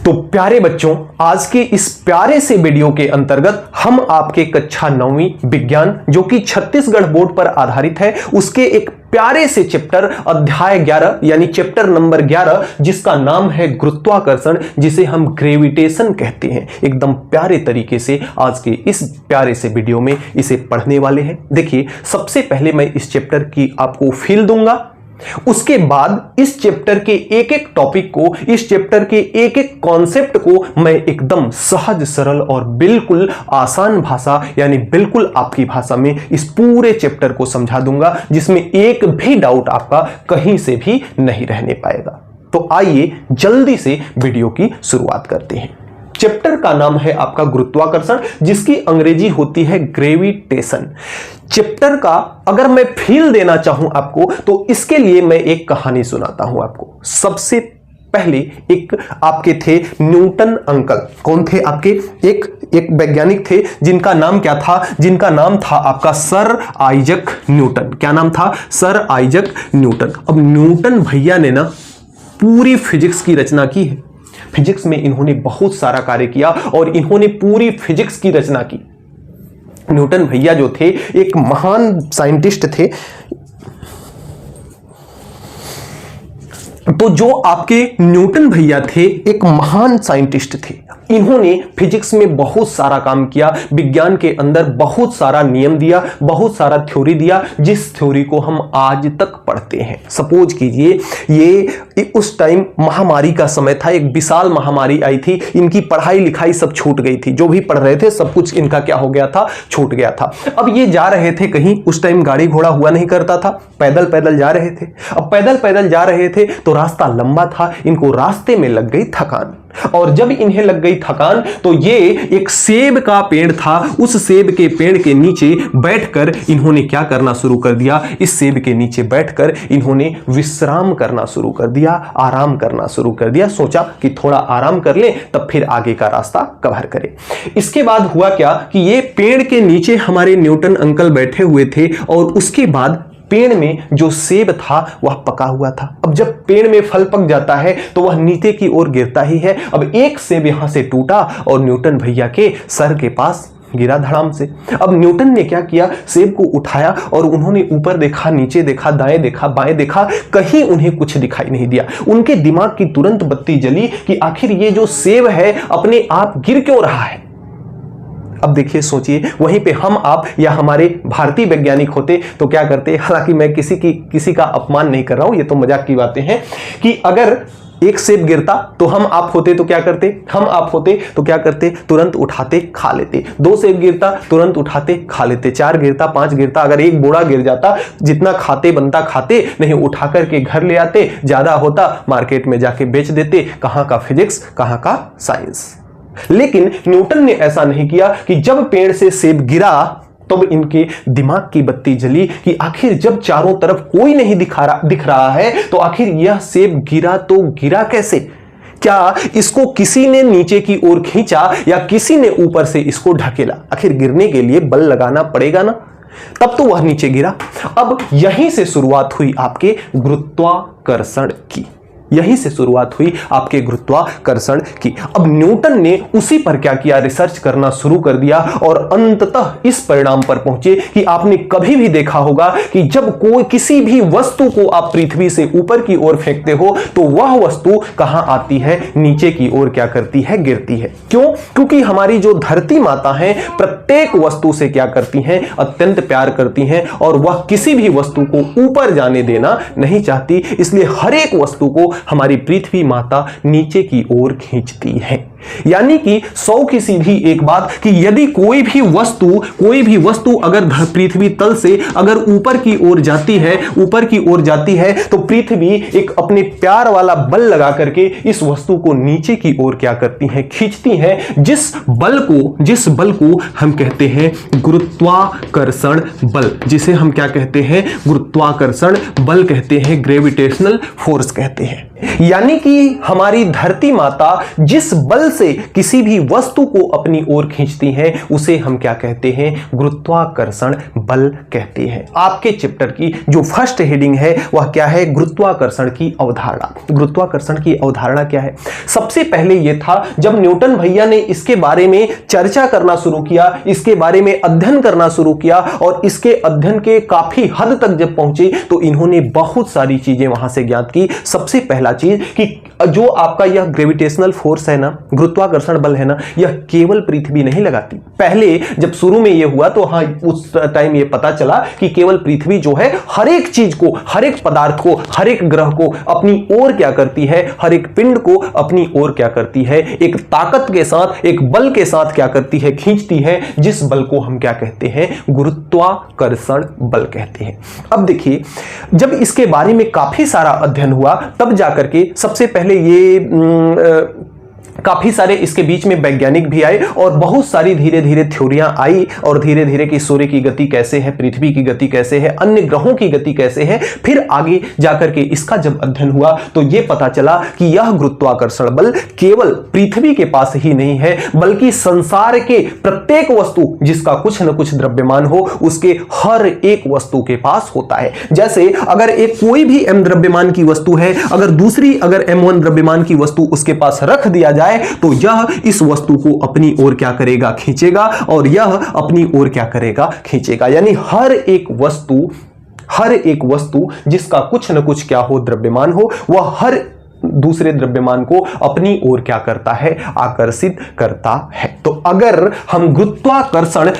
तो प्यारे बच्चों, आज के इस प्यारे से वीडियो के अंतर्गत हम आपके कक्षा 9वीं विज्ञान जो कि छत्तीसगढ़ बोर्ड पर आधारित है उसके एक प्यारे से चैप्टर अध्याय 11 यानी चैप्टर नंबर 11 जिसका नाम है गुरुत्वाकर्षण, जिसे हम ग्रेविटेशन कहते हैं, एकदम प्यारे तरीके से आज के इस प्यारे से वीडियो में इसे पढ़ने वाले हैं। देखिए, सबसे पहले मैं इस चैप्टर की आपको फील दूंगा, उसके बाद इस चैप्टर के एक एक टॉपिक को, इस चैप्टर के एक एक कॉन्सेप्ट को मैं एकदम सहज सरल और बिल्कुल आसान भाषा यानी बिल्कुल आपकी भाषा में इस पूरे चैप्टर को समझा दूंगा, जिसमें एक भी डाउट आपका कहीं से भी नहीं रहने पाएगा। तो आइए जल्दी से वीडियो की शुरुआत करते हैं। चैप्टर का नाम है आपका गुरुत्वाकर्षण, जिसकी अंग्रेजी होती है ग्रेविटेशन। चैप्टर का अगर मैं फील देना चाहूं आपको तो इसके लिए मैं एक कहानी सुनाता हूं आपको। सबसे पहले एक आपके थे न्यूटन अंकल। कौन थे आपके? एक वैज्ञानिक थे जिनका नाम क्या था? जिनका नाम था आपका सर आइजक न्यूटन। क्या नाम था? Sir Isaac Newton. अब न्यूटन भैया ने ना पूरी फिजिक्स की रचना की है। फिजिक्स में इन्होंने बहुत सारा कार्य किया और इन्होंने पूरी फिजिक्स की रचना की। न्यूटन भैया जो थे एक महान साइंटिस्ट थे। तो जो आपके न्यूटन भैया थे एक महान साइंटिस्ट थे। इन्होंने फिजिक्स में बहुत सारा काम किया, विज्ञान के अंदर बहुत सारा नियम दिया, बहुत सारा थ्योरी दिया, जिस थ्योरी को हम आज तक पढ़ते हैं। सपोज कीजिए ये उस टाइम महामारी का समय था, एक विशाल महामारी आई थी, इनकी पढ़ाई लिखाई सब छूट गई थी, जो भी पढ़ रहे थे सब कुछ इनका क्या हो गया था? छूट गया था। अब ये जा रहे थे कहीं, उस टाइम गाड़ी घोड़ा हुआ नहीं करता था, पैदल पैदल जा रहे थे। अब पैदल पैदल जा रहे थे तो रास्ता लंबा था, इनको रास्ते में लग गई थकान। और जब इन्हें लग गई थकान तो ये एक सेब का पेड़ था, उस सेब के पेड़ के नीचे बैठकर इन्होंने क्या करना शुरू कर दिया? इस सेब के नीचे बैठकर इन्होंने विश्राम करना शुरू कर दिया, आराम करना शुरू कर दिया। सोचा कि थोड़ा आराम कर ले तब फिर आगे का रास्ता कवर करें। इसके बाद हुआ क्या कि ये पेड़ के नीचे हमारे न्यूटन अंकल बैठे हुए थे और उसके बाद पेड़ में जो सेब था वह पका हुआ था। अब जब पेड़ में फल पक जाता है तो वह नीचे की ओर गिरता ही है। अब एक सेब यहां से टूटा और न्यूटन भैया के सर के पास गिरा धड़ाम से। अब न्यूटन ने क्या किया? सेब को उठाया और उन्होंने ऊपर देखा, नीचे देखा, दाएं देखा, बाएं देखा, कहीं उन्हें कुछ दिखाई नहीं दिया। उनके दिमाग की तुरंत बत्ती जली कि आखिर ये जो सेब है अपने आप गिर क्यों रहा है। अब देखिए, सोचिए, वहीं पे हम आप या हमारे भारतीय वैज्ञानिक होते तो क्या करते? हालांकि मैं किसी का अपमान नहीं कर रहा हूं, ये तो मजाक की बातें हैं कि अगर एक सेब गिरता तो हम आप होते तो क्या करते? हम आप होते तो क्या करते? तुरंत उठाते, खा लेते। 2 सेब गिरता तुरंत उठाते, खा लेते। 4 गिरता, 5 गिरता, अगर एक बोरा गिर जाता, जितना खाते बनता खाते, नहीं उठा करके घर ले आते, ज्यादा होता मार्केट में जाके बेच देते। कहां का फिजिक्स, कहां का साइंस। लेकिन न्यूटन ने ऐसा नहीं किया कि जब पेड़ से सेब गिरा तब इनके दिमाग की बत्ती जली कि आखिर जब चारों तरफ कोई नहीं दिख रहा है तो आखिर यह सेब गिरा तो गिरा कैसे? क्या इसको किसी ने नीचे की ओर खींचा या किसी ने ऊपर से इसको ढकेला? आखिर गिरने के लिए बल लगाना पड़ेगा ना, तब तो वह नीचे गिरा। अब यहीं से शुरुआत हुई आपके गुरुत्वाकर्षण की। यहीं से शुरुआत हुई आपके गुरुत्वाकर्षण की। अब न्यूटन ने उसी पर क्या किया? रिसर्च करना शुरू कर दिया और अंततः इस परिणाम पर पहुंचे कि आपने कभी भी देखा होगा कि जब कोई किसी भी वस्तु को आप पृथ्वी से ऊपर की ओर फेंकते हो तो वह वस्तु कहां आती है? नीचे की ओर क्या करती है? गिरती है। क्यों? क्योंकि हमारी जो धरती माता है प्रत्येक वस्तु से क्या करती हैं? अत्यंत प्यार करती हैं और वह किसी भी वस्तु को ऊपर जाने देना नहीं चाहती। इसलिए हर एक वस्तु को हमारी पृथ्वी माता नीचे की ओर खींचती है। यानी कि 100 की सीधी एक बात कि यदि कोई भी वस्तु अगर पृथ्वी तल से अगर ऊपर की ओर जाती है तो पृथ्वी एक अपने प्यार वाला बल लगा करके इस वस्तु को नीचे की ओर क्या करती हैं? खींचती हैं। जिस बल को हम कहते हैं गुरुत्वाकर्षण बल, जिसे हम क्या कहते हैं? गुरुत्वाकर्षण बल कहते हैं, ग्रेविटेशनल फोर्स कहते हैं। यानी कि हमारी धरती माता जिस बल से किसी भी वस्तु को अपनी ओर खींचती है उसे हम क्या कहते हैं, गुरुत्वाकर्षण बल कहते हैं। आपके चैप्टर की जो फर्स्ट हेडिंग है वह क्या है, गुरुत्वाकर्षण की अवधारणा। गुरुत्वाकर्षण की अवधारणा क्या है? सबसे पहले यह था जब न्यूटन भैया ने इसके बारे में चर्चा करना शुरू किया, इसके बारे में अध्ययन करना शुरू किया और इसके अध्ययन के काफी हद तक जब पहुंचे तो इन्होंने बहुत सारी चीजें वहां से ज्ञात की। सबसे पहला चीज कि जो आपका यह ग्रेविटेशनल फोर्स है ना, गुरुत्वाकर्षण बल है ना, यह केवल पृथ्वी नहीं लगाती। पहले जब शुरू में यह हुआ तो हाँ, उस टाइम यह पता चला कि केवल पृथ्वी जो है हर एक चीज को, हर एक पदार्थ को, हर एक ग्रह को अपनी ओर क्या करती है, हर एक पिंड को अपनी ओर क्या करती है, एक ताकत के साथ, एक बल के साथ क्या करती है, खींचती है, जिस बल को हम क्या कहते हैं, गुरुत्वाकर्षण बल कहते हैं। अब देखिए, जब इसके बारे में काफी सारा अध्ययन हुआ तब जाकर के सबसे पहले ये काफी सारे इसके बीच में वैज्ञानिक भी आए और बहुत सारी धीरे धीरे थ्योरियां आई और धीरे धीरे कि सूर्य की गति कैसे है, पृथ्वी की गति कैसे है, अन्य ग्रहों की गति कैसे है। फिर आगे जाकर के इसका जब अध्ययन हुआ तो यह पता चला कि यह गुरुत्वाकर्षण बल केवल पृथ्वी के पास ही नहीं है बल्कि संसार के प्रत्येक वस्तु जिसका कुछ न कुछ द्रव्यमान हो उसके हर एक वस्तु के पास होता है। जैसे अगर एक कोई भी m द्रव्यमान की वस्तु है, अगर दूसरी अगर m1 द्रव्यमान की वस्तु उसके पास रख दिया जाए तो यह इस वस्तु को अपनी ओर क्या करेगा, खींचेगा और यह अपनी ओर क्या करेगा, खींचेगा। यानी हर एक वस्तु जिसका कुछ न कुछ क्या हो, द्रव्यमान हो, वह हर दूसरे द्रव्यमान को अपनी ओर क्या करता है, आकर्षित करता है। तो अगर हम गुरुत्वाकर्षण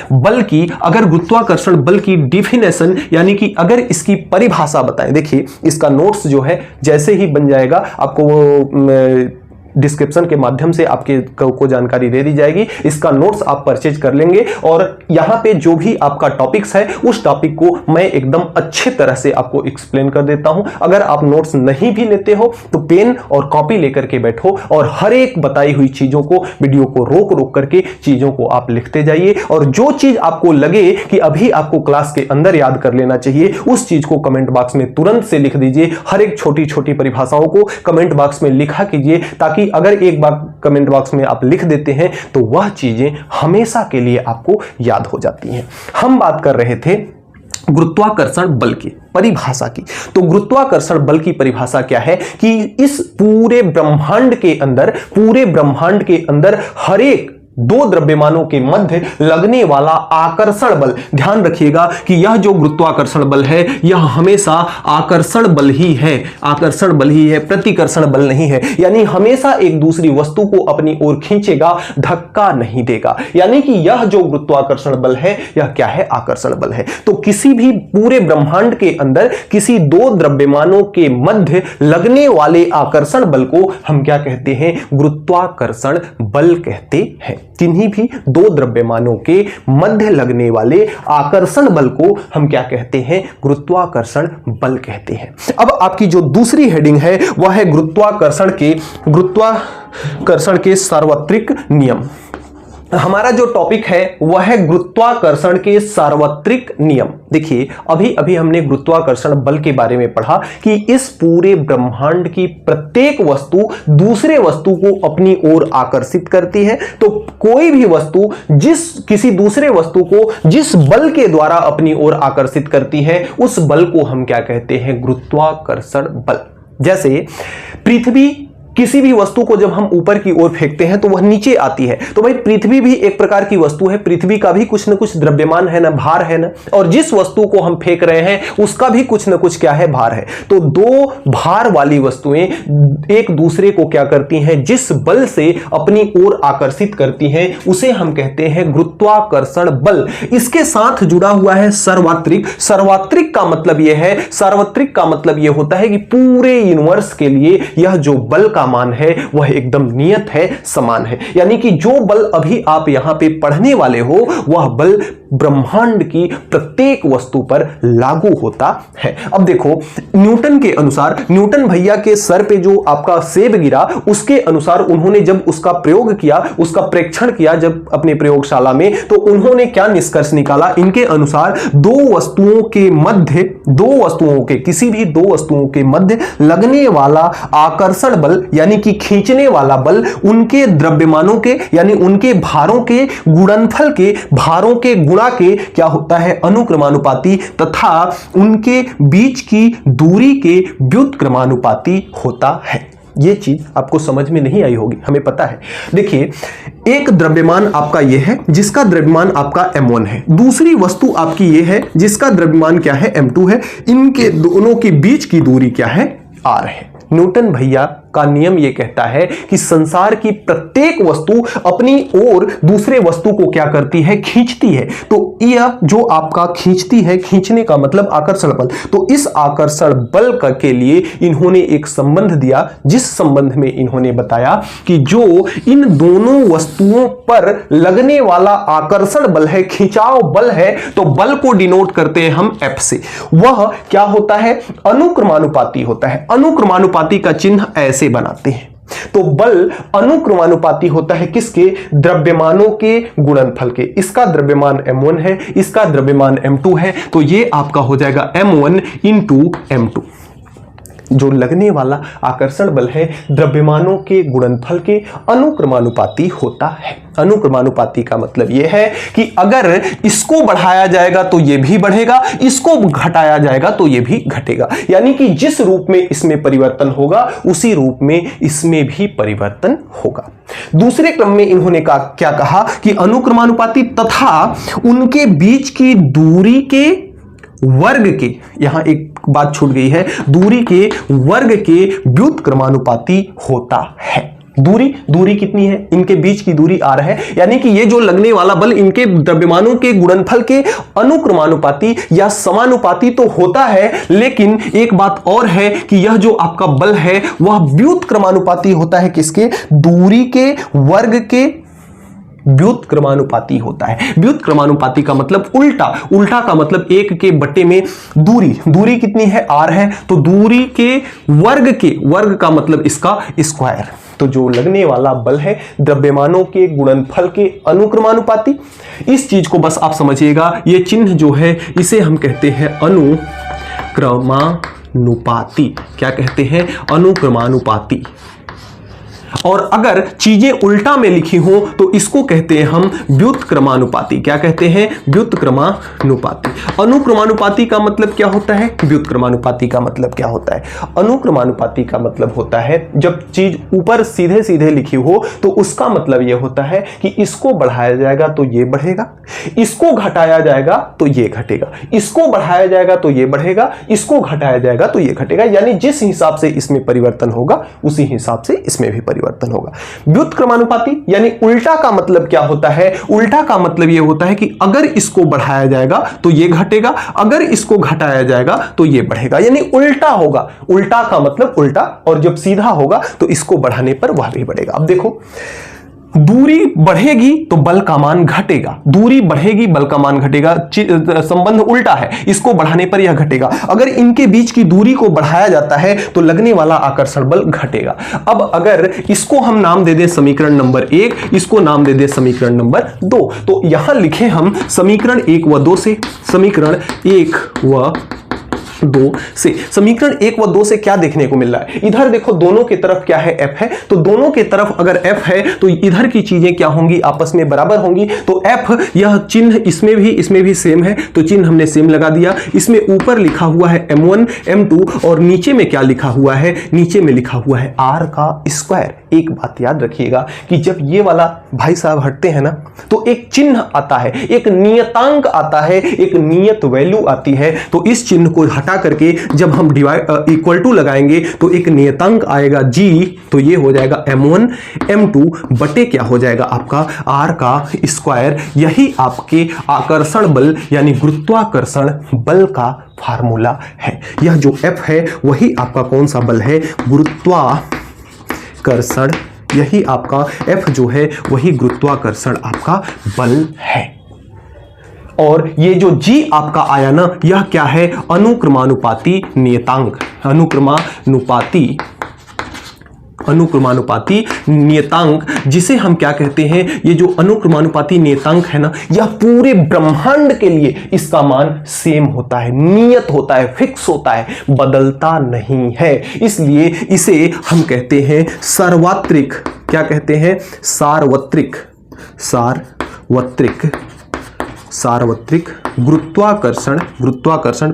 बल की डिफिनेशन यानी कि अगर इसकी परिभाषा बताएं, देखिए इसका नोट्स जो है जैसे ही बन जाएगा आपको वो डिस्क्रिप्शन के माध्यम से आपके को जानकारी दे दी जाएगी। इसका नोट्स आप परचेज कर लेंगे और यहां पे जो भी आपका टॉपिक्स है उस टॉपिक को मैं एकदम अच्छे तरह से आपको एक्सप्लेन कर देता हूं। अगर आप नोट्स नहीं भी लेते हो तो पेन और कॉपी लेकर के बैठो और हर एक बताई हुई चीजों को, वीडियो को रोक रोक करके चीजों को आप लिखते जाइए और जो चीज आपको लगे कि अभी आपको क्लास के अंदर याद कर लेना चाहिए उस चीज को कमेंट बॉक्स में तुरंत से लिख दीजिए। हर एक छोटी छोटी परिभाषाओं को कमेंट बॉक्स में लिखा कीजिए ताकि अगर एक बार कमेंट बॉक्स में आप लिख देते हैं तो वह चीजें हमेशा के लिए आपको याद हो जाती हैं। हम बात कर रहे थे गुरुत्वाकर्षण बल की परिभाषा की। तो गुरुत्वाकर्षण बल की परिभाषा क्या है कि इस पूरे ब्रह्मांड के अंदर हर एक दो द्रव्यमानों के मध्य लगने वाला आकर्षण बल, ध्यान रखिएगा कि यह जो गुरुत्वाकर्षण बल है यह हमेशा आकर्षण बल ही है, प्रतिकर्षण बल नहीं है। यानी हमेशा एक दूसरी वस्तु को अपनी ओर खींचेगा, धक्का नहीं देगा। यानी कि यह जो गुरुत्वाकर्षण बल है यह क्या है, आकर्षण बल है। तो किसी भी पूरे ब्रह्मांड के अंदर किसी दो द्रव्यमानों के मध्य लगने वाले आकर्षण बल को हम क्या कहते हैं, गुरुत्वाकर्षण बल कहते हैं। किन्हीं भी दो द्रव्यमानों के मध्य लगने वाले आकर्षण बल को हम क्या कहते हैं, गुरुत्वाकर्षण बल कहते हैं। अब आपकी जो दूसरी हेडिंग है वह है गुरुत्वाकर्षण के सार्वत्रिक नियम। हमारा जो टॉपिक है वह है गुरुत्वाकर्षण के सार्वत्रिक नियम। देखिए अभी हमने गुरुत्वाकर्षण बल के बारे में पढ़ा कि इस पूरे ब्रह्मांड की प्रत्येक वस्तु दूसरे वस्तु को अपनी ओर आकर्षित करती है। तो कोई भी वस्तु किसी दूसरे वस्तु को जिस बल के द्वारा अपनी ओर आकर्षित करती है उस बल को हम क्या कहते हैं, गुरुत्वाकर्षण बल। जैसे पृथ्वी किसी भी वस्तु को जब हम ऊपर की ओर फेंकते हैं तो वह नीचे आती है। तो भाई पृथ्वी भी एक प्रकार की वस्तु है, पृथ्वी का भी कुछ न कुछ द्रव्यमान है ना, भार है ना, और जिस वस्तु को हम फेंक रहे हैं उसका भी कुछ न कुछ क्या है, भार है। तो दो भार वाली वस्तुएं एक दूसरे को क्या करती हैं, जिस बल से अपनी ओर आकर्षित करती हैं उसे हम कहते हैं गुरुत्वाकर्षण बल। इसके साथ जुड़ा हुआ है सार्वत्रिक। सार्वत्रिक का मतलब यह होता है कि पूरे यूनिवर्स के लिए यह जो बल का मान है वह एकदम नियत है, समान है। यानी कि जो बल अभी आप यहां पे पढ़ने वाले हो वह बल ब्रह्मांड की प्रत्येक वस्तु पर लागू होता है। अब देखो, न्यूटन के अनुसार, न्यूटन भैया के सर पे जो आपका सेब गिरा, उसके अनुसार उन्होंने जब उसका प्रयोग किया, उसका प्रेक्षण किया जब अपने प्रयोगशाला में, तो उन्होंने क्या निष्कर्ष निकाला? इनके अनुसार दो वस्तुओं के मध्य, किसी भी दो वस्तुओं के मध्य लगने वाला आकर्षण बल यानी कि खींचने वाला बल उनके द्रव्यमानों के यानी उनके भारों के गुणनफल के, भारों के गुणा के क्या होता है? अनुक्रमानुपाती, तथा उनके बीच की दूरी के व्युत्क्रमानुपाती होता है। ये चीज आपको समझ में नहीं आई होगी, हमें पता है। देखिए, एक द्रव्यमान आपका ये है जिसका द्रव्यमान आपका m1 है, दूसरी वस्तु आपकी ये है जिसका द्रव्यमान क्या है? m2 है। इनके दोनों के बीच की दूरी क्या है? r है। न्यूटन भैया का नियम यह कहता है कि संसार की प्रत्येक वस्तु अपनी ओर दूसरे वस्तु को क्या करती है? खींचती है। तो यह जो आपका खींचती है, खींचने का मतलब आकर्षण बल, तो इस आकर्षण बल के लिए इन्होंने एक संबंध दिया, जिस संबंध में इन्होंने बताया कि जो इन दोनों वस्तुओं पर लगने वाला आकर्षण बल है, खिंचाव बल है, तो बल को डिनोट करते हैं हम F से। वह क्या होता है? अनुक्रमानुपाती होता है। अनुक्रमानुपाती का चिन्ह ऐसे बनाते हैं। तो बल अनुक्रमानुपाती होता है किसके? द्रव्यमानों के गुणनफल के। इसका द्रव्यमान m1 है, इसका द्रव्यमान m2 है, तो ये आपका हो जाएगा m1 इंटू m2। जो लगने वाला आकर्षण बल है द्रव्यमानों के गुणनफल के अनुक्रमानुपाती होता है। अनुक्रमानुपाती का मतलब यह है कि अगर इसको बढ़ाया जाएगा तो यह भी बढ़ेगा, इसको घटाया जाएगा तो यह भी घटेगा, यानी कि जिस रूप में इसमें परिवर्तन होगा उसी रूप में इसमें भी परिवर्तन होगा। दूसरे क्रम में इन्होंने क्या कहा कि अनुक्रमानुपाती तथा उनके बीच की दूरी के वर्ग के, यहां एक बात छूट गई है, दूरी के वर्ग के व्युत्क्रमानुपाती होता है। दूरी कितनी है? इनके बीच की दूरी r है, यानी कि ये जो लगने वाला बल इनके द्रव्यमानों के गुणनफल के अनुक्रमानुपाती या समानुपाती तो होता है, लेकिन एक बात और है कि यह जो आपका बल है वह व्युत्क्रमानुपाती होता है। किसके? दूरी के वर्ग के व्युत्क्रमानुपाती होता है। व्युत्क्रमानुपाती का मतलब उल्टा का मतलब एक के बट्टे में दूरी कितनी है? r है, तो दूरी के वर्ग का मतलब इसका स्क्वायर। तो जो लगने वाला बल है द्रव्यमानों के गुणनफल के अनुक्रमानुपाती, इस चीज को बस आप समझिएगा। ये चिन्ह जो है इसे हम कहते हैं अनुक्रमानुपाती। क्या कहते हैं? अनुक्रमानुपाती। और अगर चीजें उल्टा में लिखी हो तो इसको कहते हैं हम व्युत्क्रमानुपाती। क्या कहते हैं? व्युत्क्रमानुपाती। अनुक्रमानुपाती का मतलब क्या होता है? व्युत्क्रमानुपाती का मतलब क्या होता है? अनुक्रमानुपाती का मतलब होता है जब चीज ऊपर सीधे सीधे लिखी हो तो उसका मतलब यह होता है कि इसको बढ़ाया जाएगा तो ये बढ़ेगा, इसको घटाया जाएगा तो ये घटेगा, इसको बढ़ाया जाएगा तो ये बढ़ेगा, इसको घटाया जाएगा तो ये घटेगा, यानी जिस हिसाब से इसमें परिवर्तन होगा उसी हिसाब से इसमें भी परिवर्तन होगा। व्युत्क्रमानुपाती यानी उल्टा का मतलब क्या होता है? उल्टा का मतलब यह होता है कि अगर इसको बढ़ाया जाएगा तो ये घटेगा, अगर इसको घटाया जाएगा तो ये बढ़ेगा, यानी उल्टा होगा। उल्टा का मतलब उल्टा, और जब सीधा होगा तो इसको बढ़ाने पर वह भी बढ़ेगा। अब देखो, दूरी बढ़ेगी तो बल का मान घटेगा, दूरी बढ़ेगी बल का मान घटेगा, संबंध उल्टा है, इसको बढ़ाने पर यह घटेगा। अगर इनके बीच की दूरी को बढ़ाया जाता है तो लगने वाला आकर्षण बल घटेगा। अब अगर इसको हम नाम दे दें समीकरण नंबर 1, इसको नाम दे दें समीकरण नंबर 2, तो यहां लिखे हम समीकरण 1 व 2 से, समीकरण 1 व 2 से। समीकरण 1 व 2 से क्या देखने को मिल रहा है? इधर देखो दोनों की तरफ क्या है? F है, तो दोनों की तरफ अगर F है तो इधर की चीजें क्या होंगी? आपस में बराबर होंगी। तो F, यह चिन्ह इसमें भी सेम है, तो चिन्ह हमने सेम लगा दिया। इसमें ऊपर लिखा हुआ है m1 m2 और नीचे में क्या लिखा हुआ है? नीचे में लिखा हुआ है r का स्क्वायर। एक बात याद रखिएगा कि जब ये वाला भाई साहब हटते हैं ना तो एक चिन्ह आता है, एक नियतांक आता है, एक नियत वैल्यू आती है। तो इस चिन्ह को हटा करके जब हम इक्वल टू लगाएंगे तो एक नियतांक आएगा g, तो ये हो जाएगा m1 m2 बटे क्या हो जाएगा? आपका r का स्क्वायर। यही आपके आकर्षण बल यानी गुरुत्वाकर्षण बल का फार्मूला है। यह जो F है वही आपका कौन सा बल है? गुरुत्वाकर्षण। यही आपका F जो है वही गुरुत्वाकर्षण आपका बल है। और ये जो जी आपका आया ना, यह क्या है, अनुक्रमानुपाती नियतांक, अनुक्रमानुपाती नियतांक, जिसे हम क्या कहते हैं, ये जो अनुक्रमानुपाती नियतांक है ना, यह पूरे ब्रह्मांड के लिए इसका मान सेम होता है, नियत होता है, फिक्स होता है, बदलता नहीं है। इसलिए इसे हम कहते हैं सार्वत्रिक, क्या कहते हैं, सार्वत्रिक गुरुत्वाकर्षण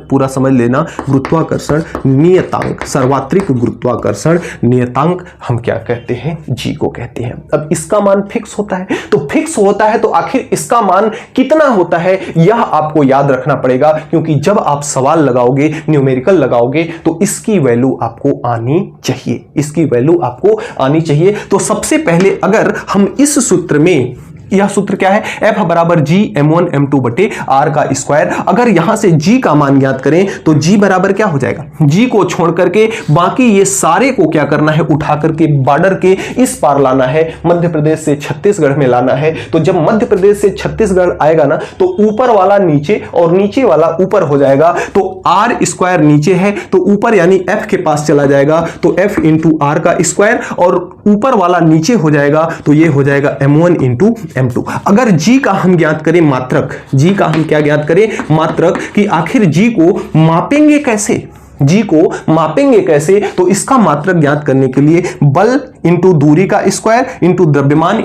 पूरा समझ लेना, गुरुत्वाकर्षण नियतांक, सार्वत्रिक गुरुत्वाकर्षण नियतांक हम क्या कहते हैं, जी को कहते हैं। अब इसका मान फिक्स होता है, तो फिक्स होता है तो आखिर इसका मान कितना होता है, यह आपको याद रखना पड़ेगा, क्योंकि जब आप सवाल लगाओगे, न्यूमेरिकल लगाओगे, तो इसकी वैल्यू आपको आनी चाहिए, इसकी वैल्यू आपको आनी चाहिए। तो सबसे पहले अगर हम इस सूत्र में, यह सूत्र क्या है, F बराबर G m1 m2 बटे R का स्क्वायर, अगर यहां से G का मान ज्ञात करें तो G बराबर क्या हो जाएगा, G को छोड़ करके बाकी ये सारे को क्या करना है, उठा करके बॉर्डर के इस पार लाना है, मध्य प्रदेश से छत्तीसगढ़ में लाना है। तो जब मध्य प्रदेश से छत्तीसगढ़ आएगा ना, तो ऊपर वाला नीचे और नीचे वाला ऊपर हो जाएगा, तो R स्क्वायर नीचे है तो ऊपर यानी F के पास चला जाएगा, तो F इंटू R का स्क्वायर, और ऊपर वाला नीचे हो जाएगा, तो ये हो जाएगा m1 इंटू m2। अगर G का हम ज्ञात करें मात्रक, G का हम क्या ज्ञात करें, मात्रक, कि आखिर G को मापेंगे कैसे, G को मापेंगे कैसे, तो इसका मात्रक ज्ञात करने के लिए बल इंटू दूरी का स्क्वायर इंटू द्रव्यमान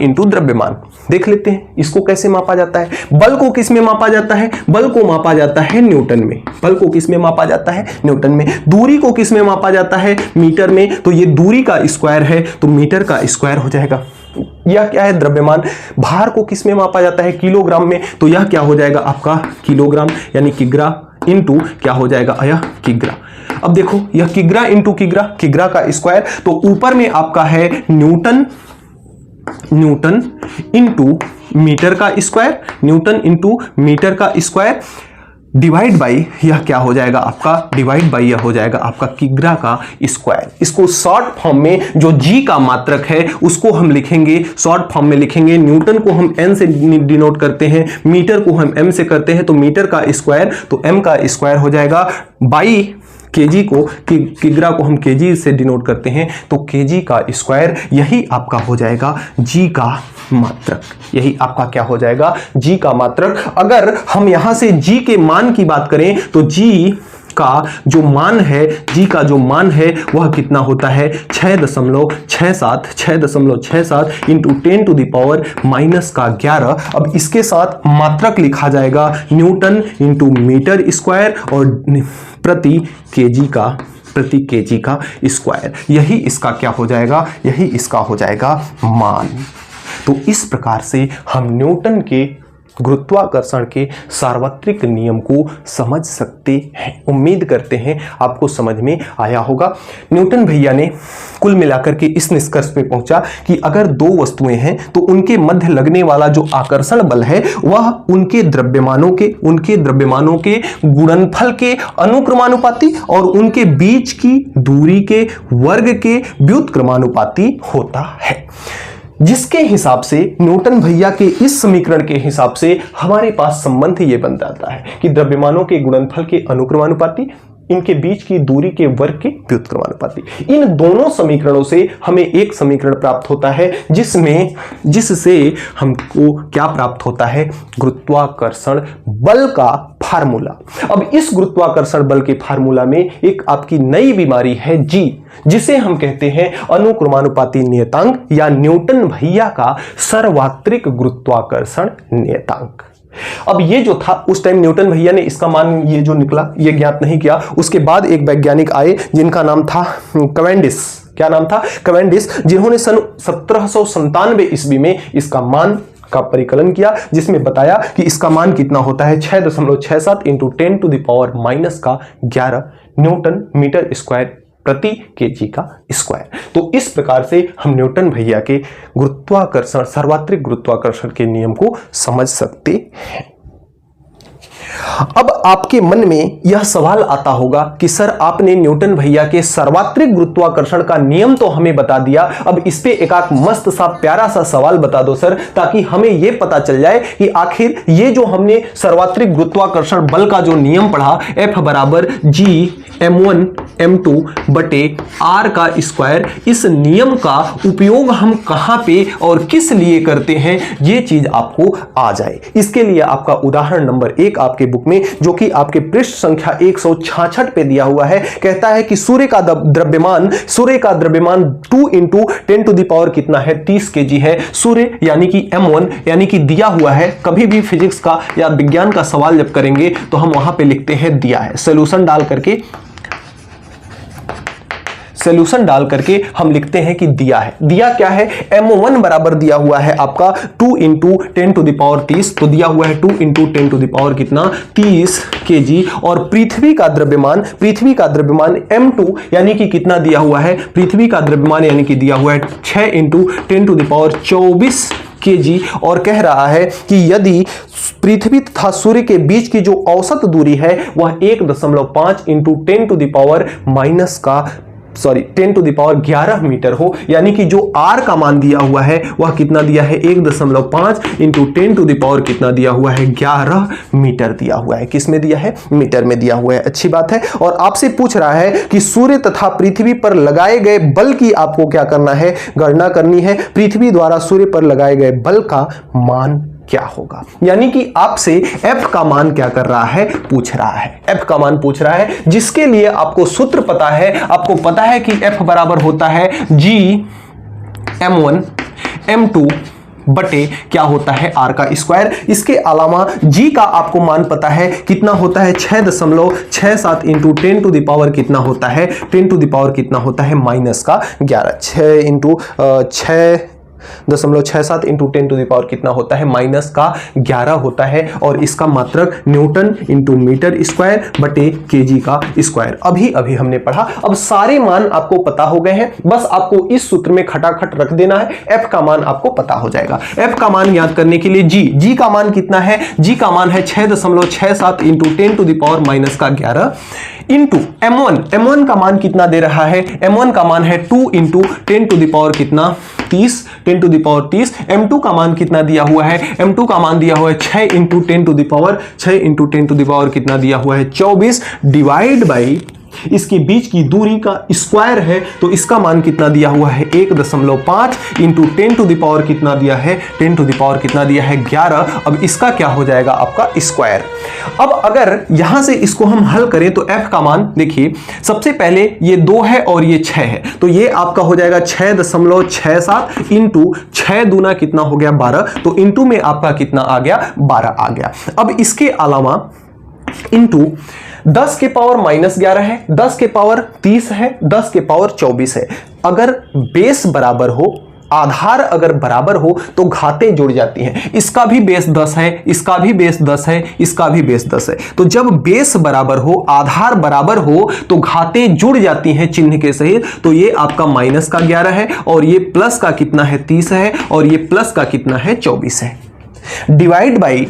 देख लेते हैं, इसको कैसे मापा जाता है। बल को किस में मापा जाता है, बल को मापा जाता है न्यूटन में, बल को किस में मापा जाता है, न्यूटन में। दूरी को किस में मापा जाता है, मीटर में, तो ये दूरी का स्क्वायर है तो मीटर का स्क्वायर हो जाएगा। यह क्या है, द्रव्यमान। भार को किस में मापा जाता है, किलोग्राम में, तो यह क्या हो जाएगा आपका किलोग्राम, यानी किग्रा इंटू क्या हो जाएगा, यह किग्रा। अब देखो यह किग्रा इंटू किग्रा, किग्रा का स्क्वायर, तो ऊपर में आपका है न्यूटन इंटू मीटर का स्क्वायर, न्यूटन इंटू मीटर का स्क्वायर, डिवाइड बाई यह क्या हो जाएगा आपका, डिवाइड बाई यह हो जाएगा आपका किग्रा का स्क्वायर। इसको शॉर्ट फॉर्म में जो जी का मात्रक है उसको हम लिखेंगे, शॉर्ट फॉर्म में लिखेंगे, न्यूटन को हम एन से डिनोट करते हैं, मीटर को हम एम से करते हैं, तो मीटर का स्क्वायर तो एम का स्क्वायर हो जाएगा, बाई केजी को, किग्रा को हम केजी से डिनोट करते हैं, तो केजी का स्क्वायर, यही आपका हो जाएगा जी का मात्रक, यही आपका क्या हो जाएगा, जी का मात्रक। अगर हम यहां से जी के मान की बात करें तो जी का जो मान है, जी का जो मान है वह कितना होता है, 6.67 into 10 to the power minus का 11। अब इसके साथ मात्रक लिखा जाएगा न्यूटन इंटू मीटर स्क्वायर और प्रति केजी का स्क्वायर, यही इसका क्या हो जाएगा, यही इसका हो जाएगा मान। तो इस प्रकार से हम न्यूटन के गुरुत्वाकर्षण के सार्वत्रिक नियम को समझ सकते हैं। उम्मीद करते हैं आपको समझ में आया होगा। न्यूटन भैया ने कुल मिलाकर के इस निष्कर्ष पे पहुंचा कि अगर दो वस्तुएं हैं तो उनके मध्य लगने वाला जो आकर्षण बल है वह उनके द्रव्यमानों के गुणनफल के अनुक्रमानुपाती और उनके बीच की दूरी के वर्ग के व्युत्क्रमानुपाती होता है। जिसके हिसाब से न्यूटन भैया के इस समीकरण के हिसाब से हमारे पास संबंध ये बन जाता है कि द्रव्यमानों के गुणनफल के अनुक्रमानुपाती, इनके बीच की दूरी के वर्ग के व्युत्क्रमानुपाती। इन दोनों समीकरणों से हमें एक समीकरण प्राप्त होता है जिससे हमको क्या प्राप्त होता है, गुरुत्वाकर्षण बल का फार्मूला। अब इस गुरुत्वाकर्षण बल के फार्मूला में एक आपकी नई बीमारी है जी, जिसे हम कहते हैं अनुक्रमानुपाती नियतांक या न्यूटन भैया का सार्वत्रिक गुरुत्वाकर्षण नियतांक। अब ये जो था उस टाइम न्यूटन भैया ने इसका मान ये जो निकला ये ज्ञात नहीं किया। उसके बाद एक वैज्ञानिक आए जिनका नाम था कैवेंडिश। क्या नाम था? कैवेंडिश, जिन्होंने सन 1797 ईस्वी में इसका मान का परिकलन किया, जिसमें बताया कि इसका मान कितना होता है 6.67 into 10 to the power minus का 11 न्यूटन मीटर स्क्वायर प्रति केजी का स्क्वायर। तो इस प्रकार से हम न्यूटन भैया के गुरुत्वाकर्षण, सार्वत्रिक गुरुत्वाकर्षण के नियम को समझ सकते हैं। अब आपके मन में यह सवाल आता होगा कि सर आपने न्यूटन भैया के सर्वात्रिक गुरुत्वाकर्षण का नियम तो हमें बता दिया, अब इस पे एक मस्त सा प्यारा सा सवाल बता दो सर, ताकि हमें यह पता चल जाए कि आखिर ये जो हमने सर्वात्रिक गुरुत्वाकर्षण बल का जो नियम पढ़ा, F बराबर G m1 m2 बटे r का स्क्वायर, इस नियम का उपयोग हम कहां पे और किस लिए करते हैं, ये चीज आपको आ जाए। इसके लिए आपका उदाहरण नंबर 1 आपके बुक में, जो कि आपके पृष्ठ संख्या 166 पे दिया हुआ है, कहता है कि सूर्य का द्रव्यमान 2 इंटू 10 टू द पावर कितना है, 30 kg है। सूर्य यानी कि m1 यानी कि दिया हुआ है। कभी भी फिजिक्स का या विज्ञान का सवाल जब करेंगे तो हम वहां पे लिखते हैं दिया है, सॉल्यूशन डाल करके हम लिखते हैं कि दिया है। दिया क्या है, m1 बराबर दिया हुआ है आपका 2 इंटू 10 टू द पावर 30, तो दिया हुआ है 2 इंटू 10 टू द पावर कितना, 30 kg। और पृथ्वी का द्रव्यमान m2 यानी कि कितना दिया हुआ है, पृथ्वी का द्रव्यमान यानी कि दिया हुआ है 6 into 10 to the power 24 kg। और कह रहा है कि यदि पृथ्वी तथा सूर्य के बीच की जो औसत दूरी है वह 1.5 into 10 to the power 10 to the power 11 metre हो, यानी कि जो r का मान दिया हुआ है वह कितना दिया है, 1.5 इंटू 10 टू द पावर कितना दिया हुआ है, 11 मीटर दिया हुआ है। किस में दिया है, मीटर में दिया हुआ है। अच्छी बात है। और आपसे पूछ रहा है कि सूर्य तथा पृथ्वी पर लगाए गए बल की आपको क्या करना है, गणना करनी है। पृथ्वी द्वारा सूर्य पर लगाए गए बल का मान क्या होगा, यानी कि आपसे F का मान क्या कर रहा है, पूछ रहा है। F का मान पूछ रहा है, जिसके लिए आपको सूत्र पता है। आपको पता है कि F बराबर होता है G m1 m2 बटे क्या होता है, r का स्क्वायर। इसके अलावा G का आपको मान पता है कितना होता है, 6.67 इंटू 10 टू द पावर कितना होता है, 10 टू द पावर कितना होता है, -11। 6 into 6.67 into 10 to the power कितना होता है, -11 होता है। और इसका मात्रक न्यूटन इंटू मीटर स्क्वायर बटे केजी का स्क्वायर अभी हमने पढ़ा। अब सारे मान आपको पता हो गए हैं, बस आपको इस सूत्र में खटाखट रख देना है, F का मान आपको पता हो जाएगा। F का मान याद करने के लिए G का मान कितना है, G का मान है 6.67 into 10 to the power -11 into m1 का मान कितना दे रहा है, m1 का मान है 2 इंटू 10 टू द पावर कितना, 30, 10 टू द पावर 30। m2 का मान कितना दिया हुआ है, m2 का मान दिया हुआ है 6 into 10 to the power, 6 into 10 to the power कितना दिया हुआ है, 24 डिवाइड बाई इसके बीच की दूरी का स्क्वायर है, तो इसका मान कितना दिया हुआ है, 1.5 इंटू 10 टू द पावर कितना दिया है, 10 टू द पावर कितना दिया है, 11। अब इसका क्या हो जाएगा, आपका स्क्वायर। अब अगर यहां से इसको हम हल करें तो F का मान देखिए, सबसे पहले ये 2 है और ये 6 है, तो ये आपका हो जाएगा 6.67 इंटू 6 दूना कितना हो गया, 12। तो इंटू में आपका कितना आ गया, 12 आ गया। अब इसके अलावा इंटू 10 के पावर -11 है, 10 के पावर 30 है, 10 के पावर 24 है। अगर बेस बराबर हो, आधार अगर बराबर हो तो घातें जुड़ जाती हैं। इसका भी बेस 10 है, इसका भी बेस 10 है, इसका भी बेस 10 है। तो जब बेस बराबर हो, आधार बराबर हो तो घातें जुड़ जाती हैं चिन्ह के सहित। तो ये आपका -11 है और ये प्लस का कितना है, 30 है, और ये प्लस का कितना है, 24 है। डिवाइड बाई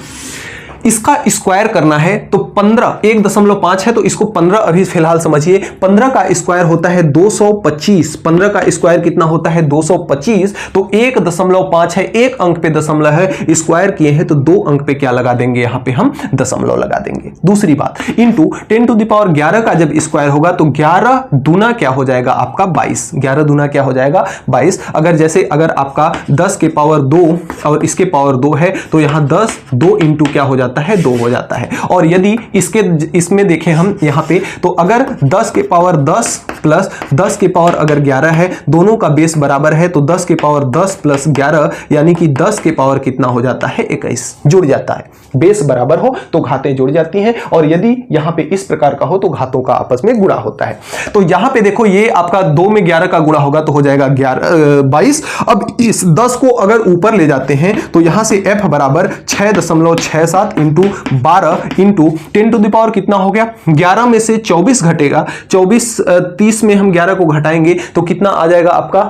इसका स्क्वायर करना है तो 15, 1.5 है तो इसको 15 अभी फिलहाल समझिए। 15 का स्क्वायर होता है 225, 15 का स्क्वायर कितना होता है, 225। तो 1.5 है, एक अंक पे दशमलव है, स्क्वायर किए हैं तो 2 अंक पे क्या लगा देंगे, यहां पे हम दशमलव लगा देंगे। दूसरी बात, इंटू 10 टू द पावर 11 का जब स्क्वायर होगा तो 11 दूना क्या हो जाएगा आपका, 22। 11 दूना क्या हो जाएगा, 22। अगर आपका 10 के पावर 2 और इसके पावर 2 है तो यहां 10, 2 इंटू क्या हो जाता है, 2 हो जाता है। और यदि इसमें देखें हम यहां पे, तो अगर 10 के पावर 10 प्लस 10 के पावर अगर 11 है, दोनों का बेस बराबर है, तो 10 के पावर 10 प्लस 11 यानी कि 10 के पावर कितना हो जाता है, 21 जुड़ जाता है। बेस बराबर हो तो घातें जुड़ जाती हैं, और यदि यहां पे इस प्रकार का हो तो घातों का आपस में गुणा होता है। तो यहां पे देखो, ये आपका 2 में 11 का गुणा होगा तो हो जाएगा 22। अब इस 10 को अगर ऊपर ले जाते हैं तो यहां से F बराबर 6.67 into 12 into 10 to the power कितना हो गया, 11 में से 24 घटेगा, 30 में हम 11 को घटाएंगे तो कितना आ जाएगा आपका,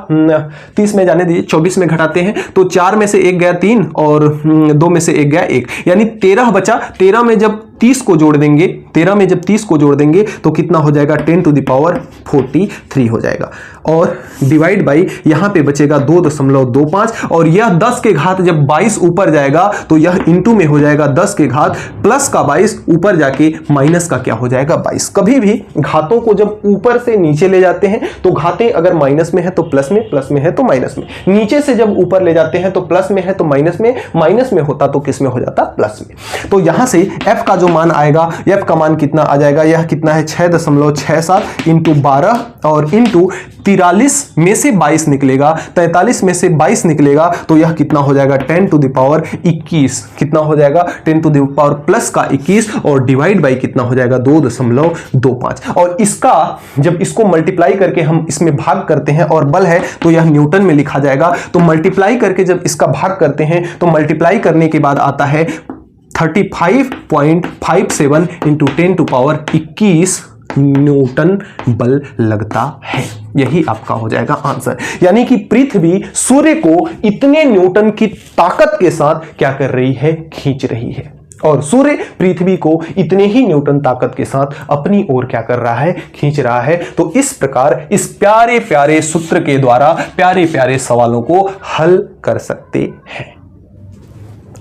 30 में जाने दीजिए, 24 में घटाते हैं तो 4 में से 1 गया 3 और 2 में से 1 गया 1, यानी 13 बचा। 13 में जब 30 को जोड़ देंगे, 13 में जब 30 को जोड़ देंगे तो कितना हो जाएगा 10 टू द पावर 43 हो जाएगा। और डिवाइड बाई यहाँ पे बचेगा 2.25 और यह 10 के घात जब 22 ऊपर जाएगा तो यह इंटू में हो जाएगा 10 के घात प्लस का 22 ऊपर जाके माइनस का क्या हो जाएगा 22। कभी भी घातों को जब ऊपर से नीचे ले जाते हैं तो घातें अगर माइनस में है तो प्लस में है तो माइनस में, नीचे से जब ऊपर ले जाते हैं तो प्लस में है तो माइनस में होता तो किस में हो जाता प्लस में। तो यहां से f का जो मान आएगा, f का मान कितना आ जाएगा, यह कितना है 6.67 इंटू 12 और इंटू 43 में से 22 निकलेगा, 43 में से 22 निकलेगा तो यह कितना हो जाएगा 10 टू द पावर 21, कितना हो जाएगा 10 टू द पावर प्लस का 21 और डिवाइड बाई कितना हो जाएगा 2.25। और इसका जब इसको मल्टीप्लाई करके हम इसमें भाग करते हैं और बल है तो यह न्यूटन में लिखा जाएगा। तो मल्टीप्लाई करके जब इसका भाग करते हैं तो मल्टीप्लाई करने के बाद आता है 35.57 इंटू 10 टू पावर 21 न्यूटन बल लगता है। यही आपका हो जाएगा आंसर। यानी कि पृथ्वी सूर्य को इतने न्यूटन की ताकत के साथ क्या कर रही है, खींच रही है, और सूर्य पृथ्वी को इतने ही न्यूटन ताकत के साथ अपनी ओर क्या कर रहा है, खींच रहा है। तो इस प्रकार इस प्यारे प्यारे सूत्र के द्वारा प्यारे प्यारे सवालों को हल कर सकते हैं।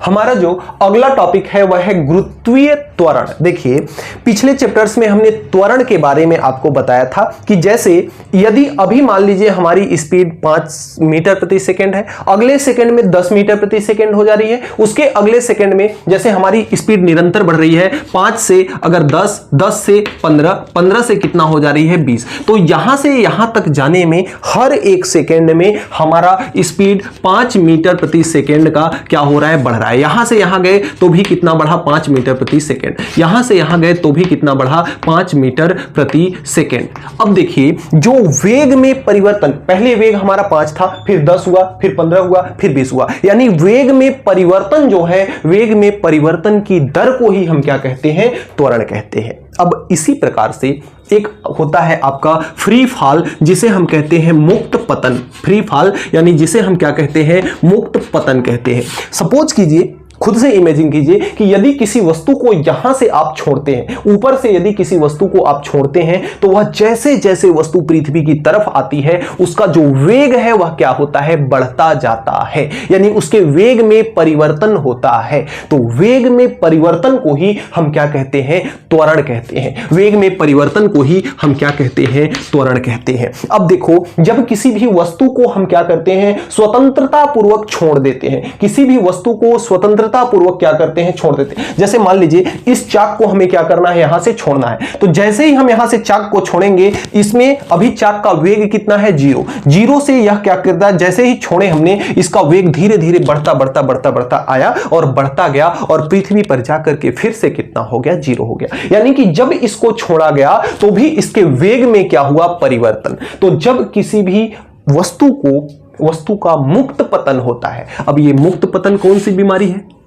हमारा जो अगला टॉपिक है वह है गुरुत्वीय त्वरण। देखिए पिछले चैप्टर्स में हमने त्वरण के बारे में आपको बताया था कि जैसे यदि अभी मान लीजिए हमारी स्पीड 5 मीटर प्रति सेकंड है, अगले सेकंड में 10 मीटर प्रति सेकंड हो जा रही है, उसके अगले सेकंड में जैसे हमारी स्पीड निरंतर बढ़ रही है, 5 से अगर 10, 10 से 15, 15 से कितना हो जा रही है 20, तो यहां से यहां तक जाने में हर एक सेकंड में हमारा स्पीड 5 मीटर प्रति सेकंड का क्या हो रहा है, बढ़ रहा है। यहां से यहां गए तो भी कितना बढ़ा, 5 मीटर प्रति सेकंड, यहां से यहां गए तो भी कितना बढ़ा, 5 मीटर प्रति सेकंड। अब देखिए जो वेग में परिवर्तन, पहले वेग हमारा 5 था, फिर 10 हुआ, फिर 15 हुआ, फिर 20 हुआ, यानी वेग में परिवर्तन जो है, वेग में परिवर्तन की दर को ही हम क्या कहते हैं, त्वरण कहते हैं। अब इसी प्रकार से एक होता है आपका फ्री फॉल, जिसे हम कहते हैं मुक्त पतन। फ्री फॉल यानी जिसे हम क्या कहते हैं, मुक्त पतन कहते हैं। सपोज कीजिए, खुद से इमेजिन कीजिए कि यदि किसी वस्तु को यहां से आप छोड़ते हैं, ऊपर से यदि किसी वस्तु को आप छोड़ते हैं तो वह जैसे जैसे वस्तु पृथ्वी की तरफ आती है उसका जो वेग है वह क्या होता है, बढ़ता जाता है, यानी उसके वेग में परिवर्तन होता है। तो वेग में परिवर्तन को ही हम क्या कहते हैं, त्वरण कहते हैं। वेग में परिवर्तन को ही हम क्या कहते हैं, त्वरण कहते हैं। अब देखो जब किसी भी वस्तु को हम क्या करते हैं, स्वतंत्रता पूर्वक छोड़ देते हैं, किसी भी वस्तु को स्वतंत्र पूर्वक क्या करते हैं, छोड़ देते हैं। जैसे मान लीजिए इस चाक को हमें क्या करना है, यहां से छोड़ना है, तो जैसे ही हम यहां से चाक को छोड़ेंगे, इसमें अभी चाक का वेग कितना है, 0, 0 से यह क्या करता है, जैसे ही छोड़े हमने, इसका वेग धीरे धीरे बढ़ता बढ़ता बढ़ता बढ़ता आया और बढ़ता गया और पृथ्वी पर जाकर के फिर से कितना हो गया, 0 हो गया। यानी कि जब इसको छोड़ा गया तो भी इसके वेग में क्या हुआ, परिवर्तन। तो जब किसी भी वस्तु का मुक्त पतन होता है, अब ये मुक्त पतन कौन सी बीमारी है,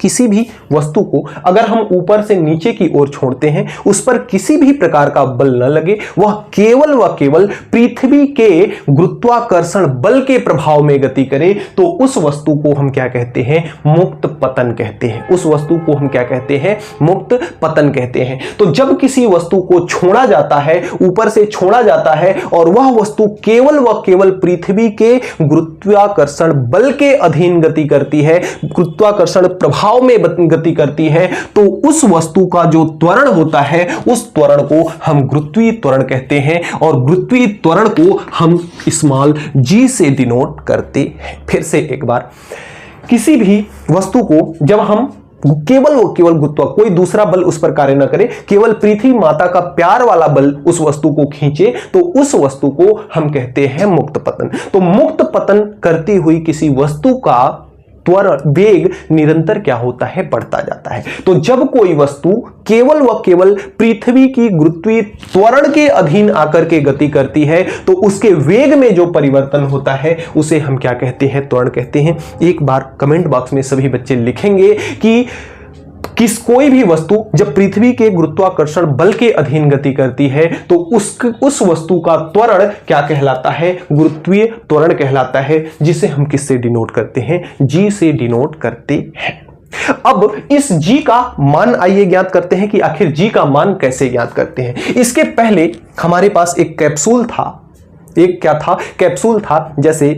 किसी भी वस्तु को अगर हम ऊपर से नीचे की ओर छोड़ते हैं, उस पर किसी भी प्रकार का बल न लगे, वह केवल व केवल पृथ्वी के गुरुत्वाकर्षण बल के प्रभाव में गति करे, तो उस वस्तु को हम क्या कहते हैं, मुक्त पतन कहते हैं। उस वस्तु को हम क्या कहते हैं, मुक्त पतन कहते हैं। तो जब किसी वस्तु को छोड़ा जाता है, ऊपर से छोड़ा जाता है और वह वस्तु केवल व केवल पृथ्वी के गुरुत्वाकर्षण बल के अधीन गति करती है, गुरुत्वाकर्षण प्रभाव में गति करती है, तो उस वस्तु का जो त्वरण होता है, उस त्वरण को हम गुरुत्वीय त्वरण कहते हैं। और गुरुत्वीय त्वरण को हम स्मॉल g से डिनोट करते हैं। फिर से एक बार, किसी भी वस्तु को जब हम केवल गुरुत्व, कोई दूसरा बल उस पर कार्य न करे, केवल पृथ्वी माता का प्यार वाला बल उस वस्तु को खींचे, तो उस वस्तु को हम कहते हैं मुक्त पतन। तो मुक्त पतन करती हुई किसी वस्तु का त्वरण, वेग निरंतर क्या होता है, बढ़ता जाता है। तो जब कोई वस्तु केवल व केवल पृथ्वी की गुरुत्वीय त्वरण के अधीन आकर के गति करती है, तो उसके वेग में जो परिवर्तन होता है उसे हम क्या कहते हैं, त्वरण कहते हैं। एक बार कमेंट बॉक्स में सभी बच्चे लिखेंगे कि कोई भी वस्तु जब पृथ्वी के गुरुत्वाकर्षण बल के अधीन गति करती है, तो उस वस्तु का त्वरण क्या कहलाता है, गुरुत्वीय त्वरण कहलाता है, जिसे हम किससे डिनोट करते हैं, g से डिनोट करते हैं। अब इस g का मान आइए ज्ञात करते हैं कि आखिर g का मान कैसे ज्ञात करते हैं। इसके पहले हमारे पास एक कैप्सूल था, एक क्या था, कैप्सूल था। जैसे